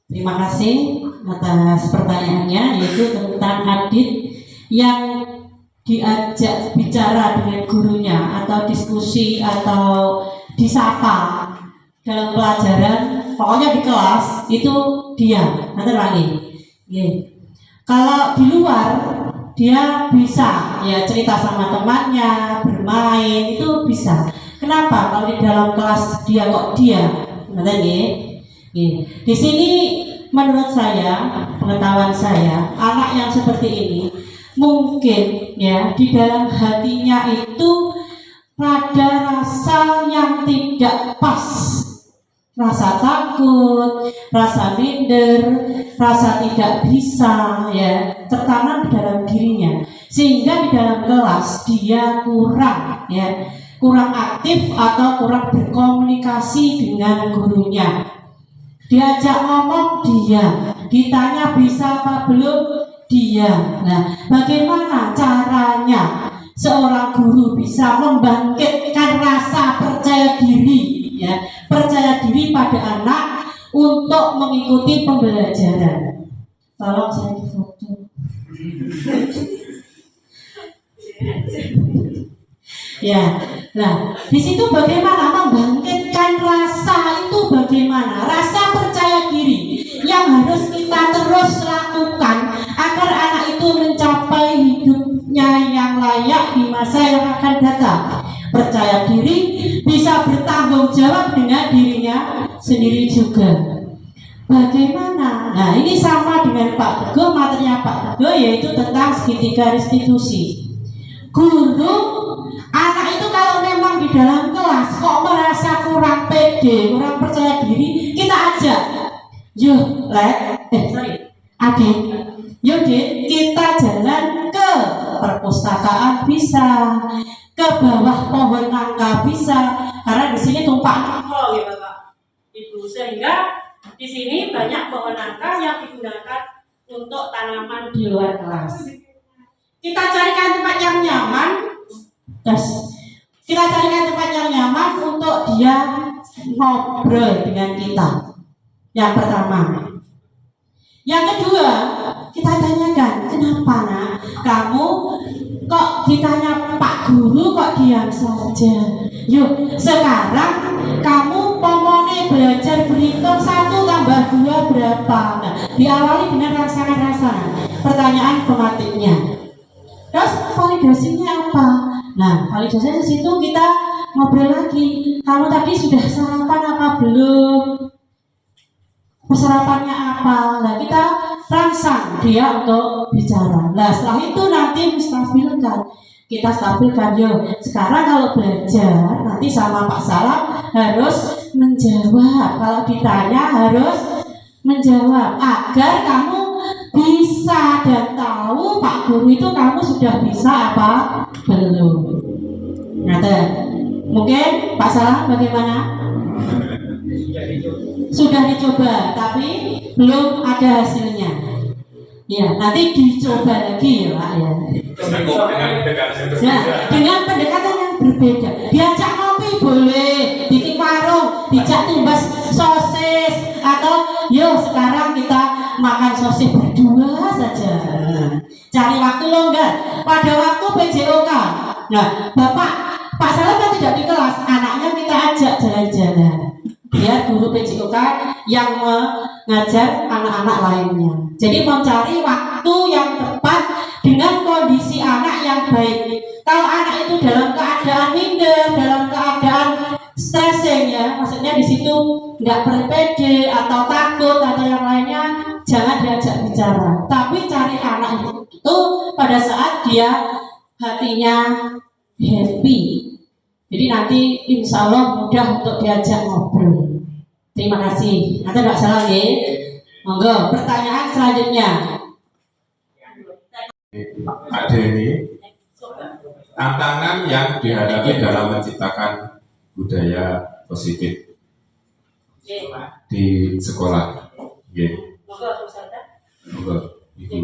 Terima kasih atas pertanyaannya, yaitu tentang Adit yang diajak bicara dengan gurunya atau diskusi atau disapa dalam pelajaran, pokoknya di kelas itu diam, nanti lagi. Kalau di luar dia bisa ya cerita sama temannya, bermain itu bisa. Kenapa kalau di dalam kelas dia kok diam? Di sini menurut saya, pengetahuan saya, anak yang seperti ini mungkin ya di dalam hatinya itu ada rasa yang tidak pas. Rasa takut, rasa minder, rasa tidak bisa ya tertanam di dalam dirinya, sehingga di dalam kelas dia kurang aktif atau kurang berkomunikasi dengan gurunya. Diajak ngomong dia, ditanya bisa apa belum dia. Nah, bagaimana caranya seorang guru bisa membangkitkan rasa percaya diri ya, percaya diri pada anak untuk mengikuti pembelajaran. Tolong saya difoto. Ya, nah di situ bagaimana membangkitkan rasa itu, bagaimana rasa percaya diri yang harus kita terus lakukan agar anak itu mencapai hidupnya yang layak di masa yang akan datang. Percaya diri, bisa bertanggung jawab dengan dirinya sendiri juga. Bagaimana? Nah ini sama dengan Pak Teguh, materinya Pak Teguh yaitu tentang segitiga restitusi. Guru, anak itu kalau memang di dalam kelas kok merasa kurang pede, kurang percaya diri, kita ajak. Yuk, Adik, yuk Dit, kita jalan ke perpustakaan bisa, ke bawah pohon nangka bisa, karena di sini tumpah nangka ya Bapak Ibu, sehingga di sini banyak pohon nangka yang digunakan untuk tanaman di luar kelas. Kita carikan tempat yang nyaman, kita carikan tempat yang nyaman untuk dia ngobrol dengan kita. Yang pertama. Yang kedua, kita tanyakan, kenapa nak kamu kok ditanya Pak Guru kok diam saja? Yuk, sekarang kamu pomone belajar berhitung 1 tambah 2 berapa? Nah, diawali dengan rasa-rasa. Pertanyaan pematiknya. Terus validasinya apa? Nah, validasinya di situ kita ngobrol lagi. Kamu tadi sudah sarapan apa belum? Sarapannya apa? Nah, kita rangsang dia untuk bicara. Nah, setelah itu nanti menstabilkan. Kita stabilkan, yuk. Sekarang kalau belajar, nanti sama Pak Salam harus menjawab. Kalau ditanya harus menjawab. Agar kamu bisa dan tahu Pak Guru itu kamu sudah bisa apa belum. Nah, mungkin Pak Salam bagaimana? Sudah dicoba, tapi belum ada hasilnya. Ya, nanti dicoba lagi ya Pak ya. Nah, dengan pendekatan yang berbeda. Diajak ngopi boleh, bikin warung, dijak tumbas sosis, atau yuk sekarang kita makan sosis berdua saja. Cari waktu longgar. Pada waktu PJOK. Nah, Pak Salam kan tidak di kelas, anaknya kita ajak jalan-jalan. Biar guru PJOK yang mengajar anak-anak lainnya. Jadi mencari waktu yang tepat dengan kondisi anak yang baik. Kalau anak itu dalam keadaan minder, dalam keadaan stressing ya, maksudnya di situ nggak berpede atau takut atau yang lainnya, jangan diajak bicara. Tapi cari anak itu pada saat dia hatinya happy. Jadi nanti insya Allah mudah untuk diajak ngobrol. Terima kasih. Nanti Pak Salam ya. Monggo. Pertanyaan selanjutnya. Pak Denny, tantangan yang dihadapi dalam menciptakan budaya positif di sekolah. Monggo. Ibu.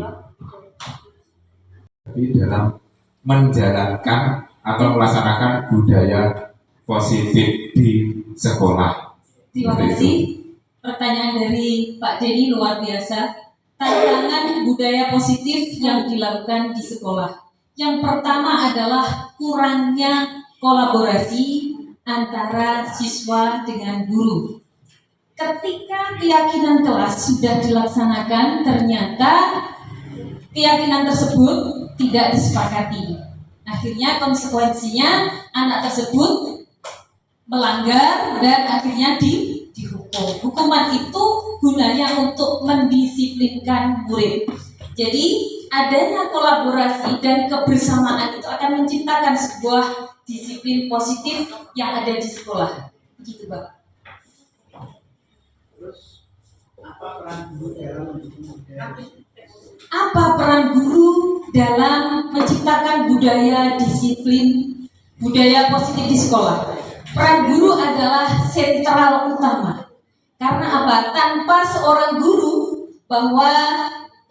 Tapi dalam menjalankan atau melaksanakan budaya positif di sekolah. Terima kasih. Pertanyaan dari Pak Denny luar biasa. Tantangan budaya positif yang dilakukan di sekolah. Yang pertama adalah kurangnya kolaborasi antara siswa dengan guru. Ketika keyakinan kelas sudah dilaksanakan, ternyata keyakinan tersebut tidak disepakati. Akhirnya konsekuensinya anak tersebut melanggar dan akhirnya dihukum. Hukuman itu gunanya untuk mendisiplinkan murid. Jadi adanya kolaborasi dan kebersamaan itu akan menciptakan sebuah disiplin positif yang ada di sekolah. Begitu, Bapak. Apa peran guru dalam menciptakan budaya disiplin, budaya positif di sekolah? Peran guru adalah sentral utama. Karena apa? Tanpa seorang guru, bahwa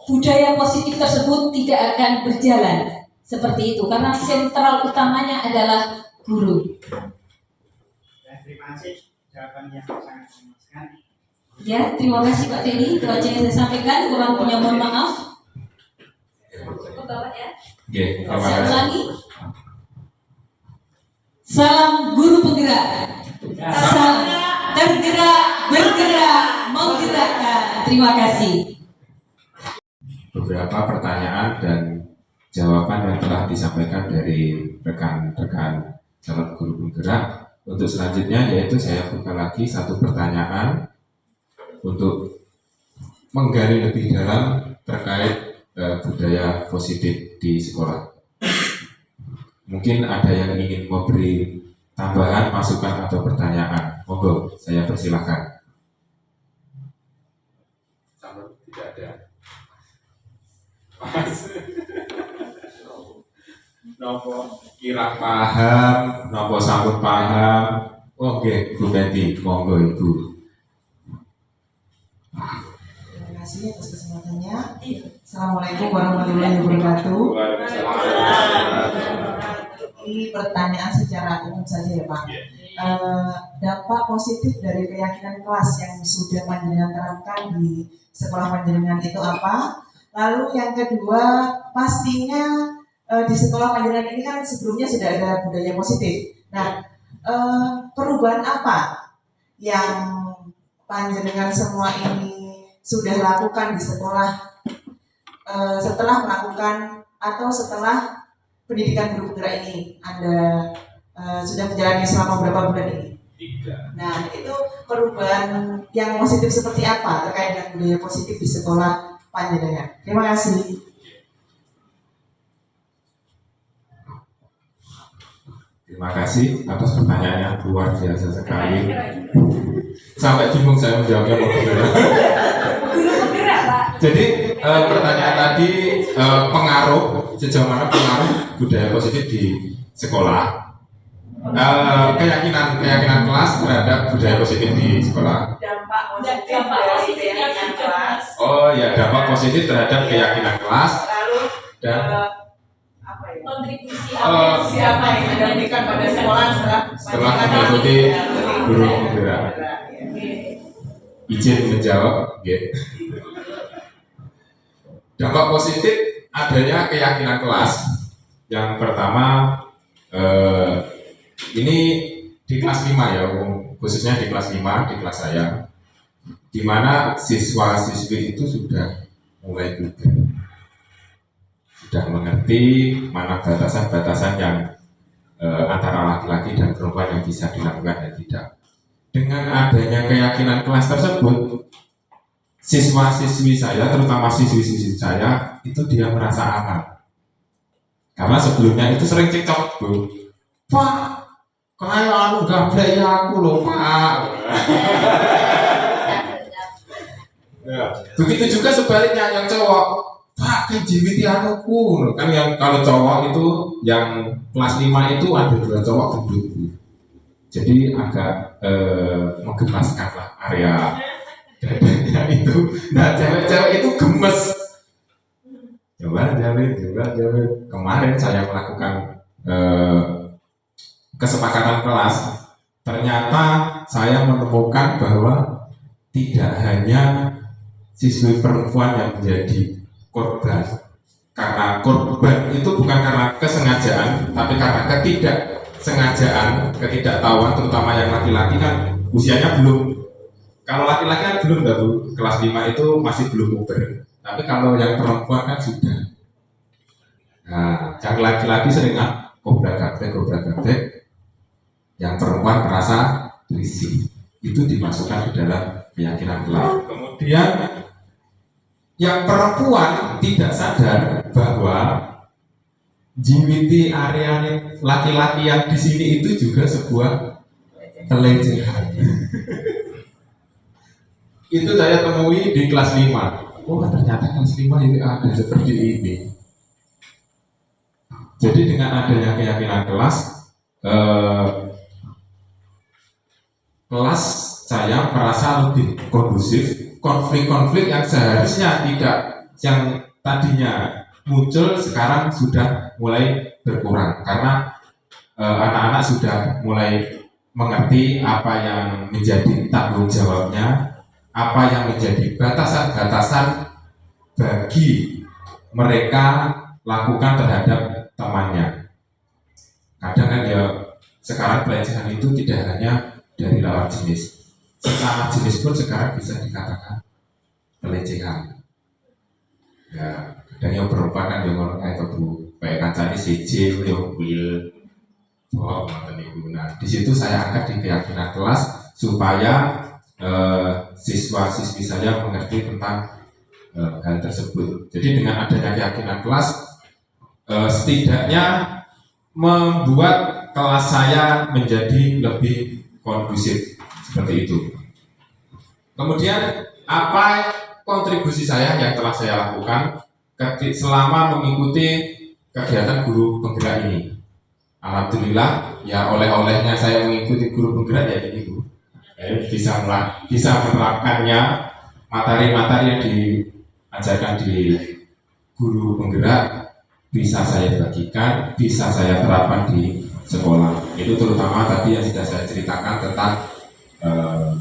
budaya positif tersebut tidak akan berjalan seperti itu. Karena sentral utamanya adalah guru. Terima kasih jawaban yang sangat memuaskan. Ya, terima kasih Pak Denny. Itu aja yang saya sampaikan. Kurang punya mohon maaf. Cukup Bapak ya. Oke, terima Saya kasih. ulangi. Salam guru penggerak. Salam tergerak, bergerak, menggerakkan. Terima kasih. Beberapa pertanyaan dan jawaban yang telah disampaikan dari rekan-rekan calon guru penggerak. Untuk selanjutnya yaitu saya buka lagi satu pertanyaan untuk menggali lebih dalam terkait budaya positif di sekolah. Mungkin ada yang ingin memberi tambahan, masukan atau pertanyaan. Monggo, saya persilahkan. Tidak ada. nopo kira paham, nopo sampun paham. Oke, Bu Betty, monggo Ibu. Terima kasih atas kesempatannya. Assalamualaikum warahmatullahi wabarakatuh. Ini pertanyaan secara umum saja ya Pak. Dampak positif dari keyakinan kelas yang sudah panjenengan terapkan di sekolah panjenengan itu apa? Lalu yang kedua, pastinya di sekolah panjenengan ini kan sebelumnya sudah ada budaya positif. Nah, perubahan apa yang panjenengan semua ini sudah lakukan di sekolah setelah melakukan atau setelah pendidikan guru penggerak ini Anda sudah menjalani selama berapa bulan ini? 3. Nah, itu perubahan yang positif seperti apa terkait dengan budaya positif di sekolah panjenengan? Terima kasih. Terima kasih atas pertanyaannya, luar biasa sekali. Sampai bingung saya menjawabnya mau gimana. Jadi pertanyaan tadi pengaruh sejauh mana pengaruh budaya positif di sekolah, keyakinan kelas terhadap budaya positif di sekolah. Dampak positif Dampak dari positif yang keyakinan kelas. Oh ya, dampak positif terhadap keyakinan kelas Lalu dan apa ya? kontribusi Siapa yang Anda berikan pada sekolah setelah panjenengan mengikuti guru ya. penggerak. Oke. Izin menjawab, ya. Dampak positif adanya keyakinan kelas. Yang pertama, ini di kelas 5 ya, khususnya di kelas 5, di kelas saya, di mana siswa-siswi itu sudah mulai juga sudah mengerti mana batasan-batasan yang antara laki-laki dan perempuan yang bisa dilakukan dan tidak. Dengan adanya keyakinan kelas tersebut, siswa-siswi saya, terutama siswi-siswi saya, itu dia merasa aman. Karena sebelumnya itu sering cekcok, Bu. Pak, kayak aku gablek ya aku loh, Pak. Ya. Begitu juga sebaliknya yang cowok, Pak, kejiwiti anuku. Kan yang kalau cowok itu yang kelas 5 itu ada 2 cowok gendut, Bu. Jadi agak menggemaskan lah area dadanya itu. Nah, cewek-cewek itu gemes. Coba jawab. Kemarin saya melakukan kesepakatan kelas. Ternyata saya menemukan bahwa tidak hanya siswi perempuan yang menjadi korban. Karena korban itu bukan karena kesengajaan, tapi karena ketidaksengajaan, ketidaktahuan, terutama yang laki-laki kan usianya belum. Kalau laki-laki kan belum, Bu. Kelas 5 itu masih belum puber. Tapi kalau yang perempuan kan sudah. Nah, yang laki-laki sering gobrak-gabrik. Yang perempuan merasa risih. Itu dimasukkan ke dalam keyakinan kelas. Kemudian yang perempuan tidak sadar bahwa jiwiti area laki-laki yang di sini itu juga sebuah pelecehan. Itu saya temui di kelas 5. Oh, ternyata kelas 5 ini ada seperti ini. Jadi dengan adanya keyakinan kelas, kelas saya merasa lebih kondusif. Konflik-konflik yang seharusnya tidak, yang tadinya muncul sekarang sudah mulai berkurang karena anak-anak sudah mulai mengerti apa yang menjadi tanggung jawabnya, apa yang menjadi batasan-batasan bagi mereka lakukan terhadap temannya. Kadang kan ya sekarang pelecehan itu tidak hanya dari lawan jenis, sesama jenis pun sekarang bisa dikatakan pelecehan. Ya, kadang yang perempuan kan yang ngomong kayak Bu, kayak kancane siji yo wil. Oh, nah, di situ saya angkat di keyakinan kelas supaya siswa-siswi saya mengerti tentang hal tersebut. Jadi dengan adanya keyakinan kelas, setidaknya membuat kelas saya menjadi lebih kondusif seperti itu. Kemudian apa kontribusi saya yang telah saya lakukan selama mengikuti kegiatan guru penggerak ini. Alhamdulillah ya oleh-olehnya saya mengikuti guru penggerak ya ini Bu. Bisa menerapkannya materi-materi yang diajarkan di guru penggerak bisa saya bagikan, bisa saya terapkan di sekolah. Itu terutama tadi yang sudah saya ceritakan tentang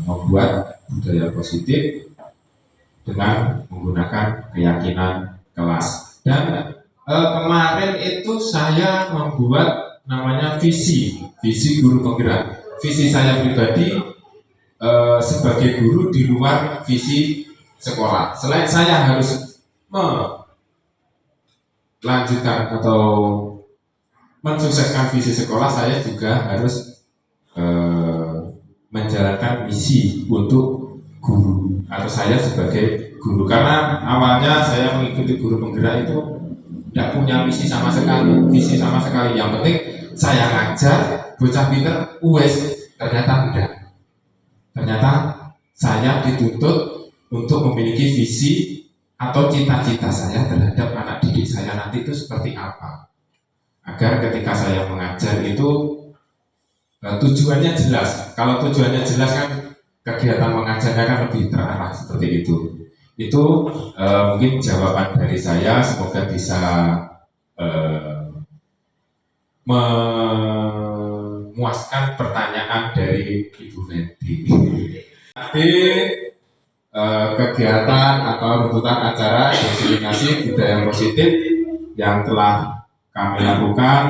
membuat budaya positif dengan menggunakan keyakinan kelas. Dan kemarin itu saya membuat namanya visi guru penggerak. Visi saya pribadi sebagai guru di luar visi sekolah. Selain saya harus melanjutkan atau mensukseskan visi sekolah, saya juga harus menjalankan misi untuk guru atau saya sebagai guru. Karena awalnya saya mengikuti guru penggerak itu tidak punya misi sama sekali, visi sama sekali. Yang penting saya ngajar bocah pinter, ternyata tidak. Ternyata saya dituntut untuk memiliki visi atau cita-cita saya terhadap anak didik saya nanti itu seperti apa. Agar ketika saya mengajar itu tujuannya jelas. Kalau tujuannya jelas kan kegiatan mengajarnya kan lebih terarah seperti itu. Itu mungkin jawaban dari saya. Semoga bisa memuaskan pertanyaan dari Ibu Fenty. Tapi kegiatan atau runtutan acara diseminasi budaya positif yang telah kami lakukan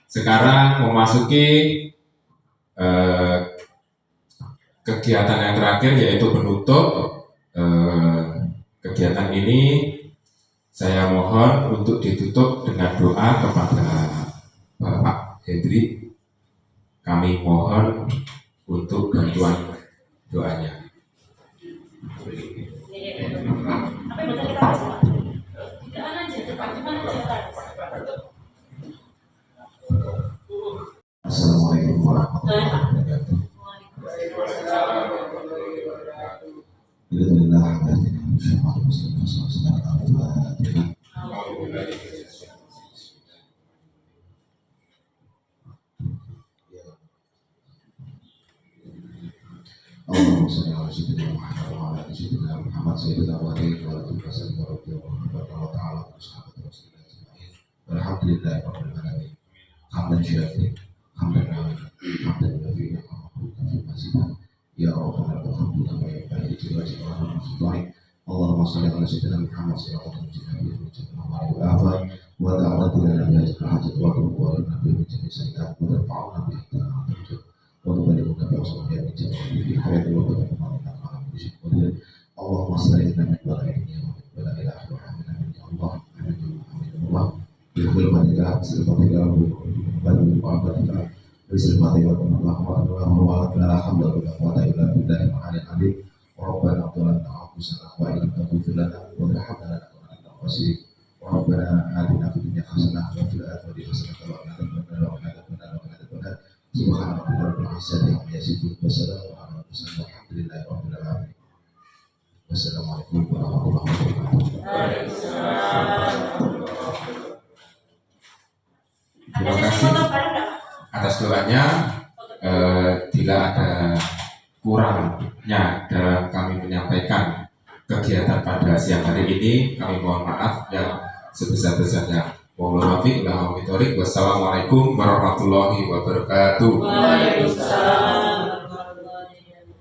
sekarang memasuki kegiatan yang terakhir, yaitu penutup. Kegiatan ini saya mohon untuk ditutup dengan doa kepada Bapak Hendri. Kami mohon untuk bantuan doanya. Assalamualaikum warahmatullahi wabarakatuh. Allahumma shalli ala sayyidina Muhammad wa ala ali sayyidina Muhammad sayyidina wa alihi wa ta'ala walhamdulillahi rabbil alamin. Hamdan syakirin, hamdan nafi'an, hamdan nafi'an, hamdan nafi'an. Ya Rabbana alhamdulillah wa baik jiwa Allahumma shalli ala sayyidina Muhammad sallallahu alaihi wasallam wa ta'ala lana bi hajat wa qurba lana bi sayyidat wa rafa'na bi hajat wa tubalikuna bi asma'i bi jannati fi hayati wa barakatuh Allahumma salli ala nabiyyina wa ala alihi wa sahbihi Allah Allah bil madinah silfatila bal mu'abadah silfatila wa la hamda wa la quwwata illa billahi al-'aliyyil 'azim. Rabbana zalamna anfusana wa in lam taghfir lana wa tarhamna lanakunanna minal khasirin. Rabbana atina fid dunya hasanah wa fil akhirati hasanah wa qina adzaban nar. Subhana rabbika rabbil izzati amma yasifun wa salamun ala al-mursalin walhamdulillahi rabbil alamin. Wassalamualaikum warahmatullahi wabarakatuh. Terima kasih atas doanya. Tidak ada kurangnya dalam kami menyampaikan kegiatan pada siang hari ini, kami mohon maaf yang sebesar-besarnya. Wassalamualaikum warahmatullahi wabarakatuh. Waalaikumsalam warahmatullahi wabarakatuh.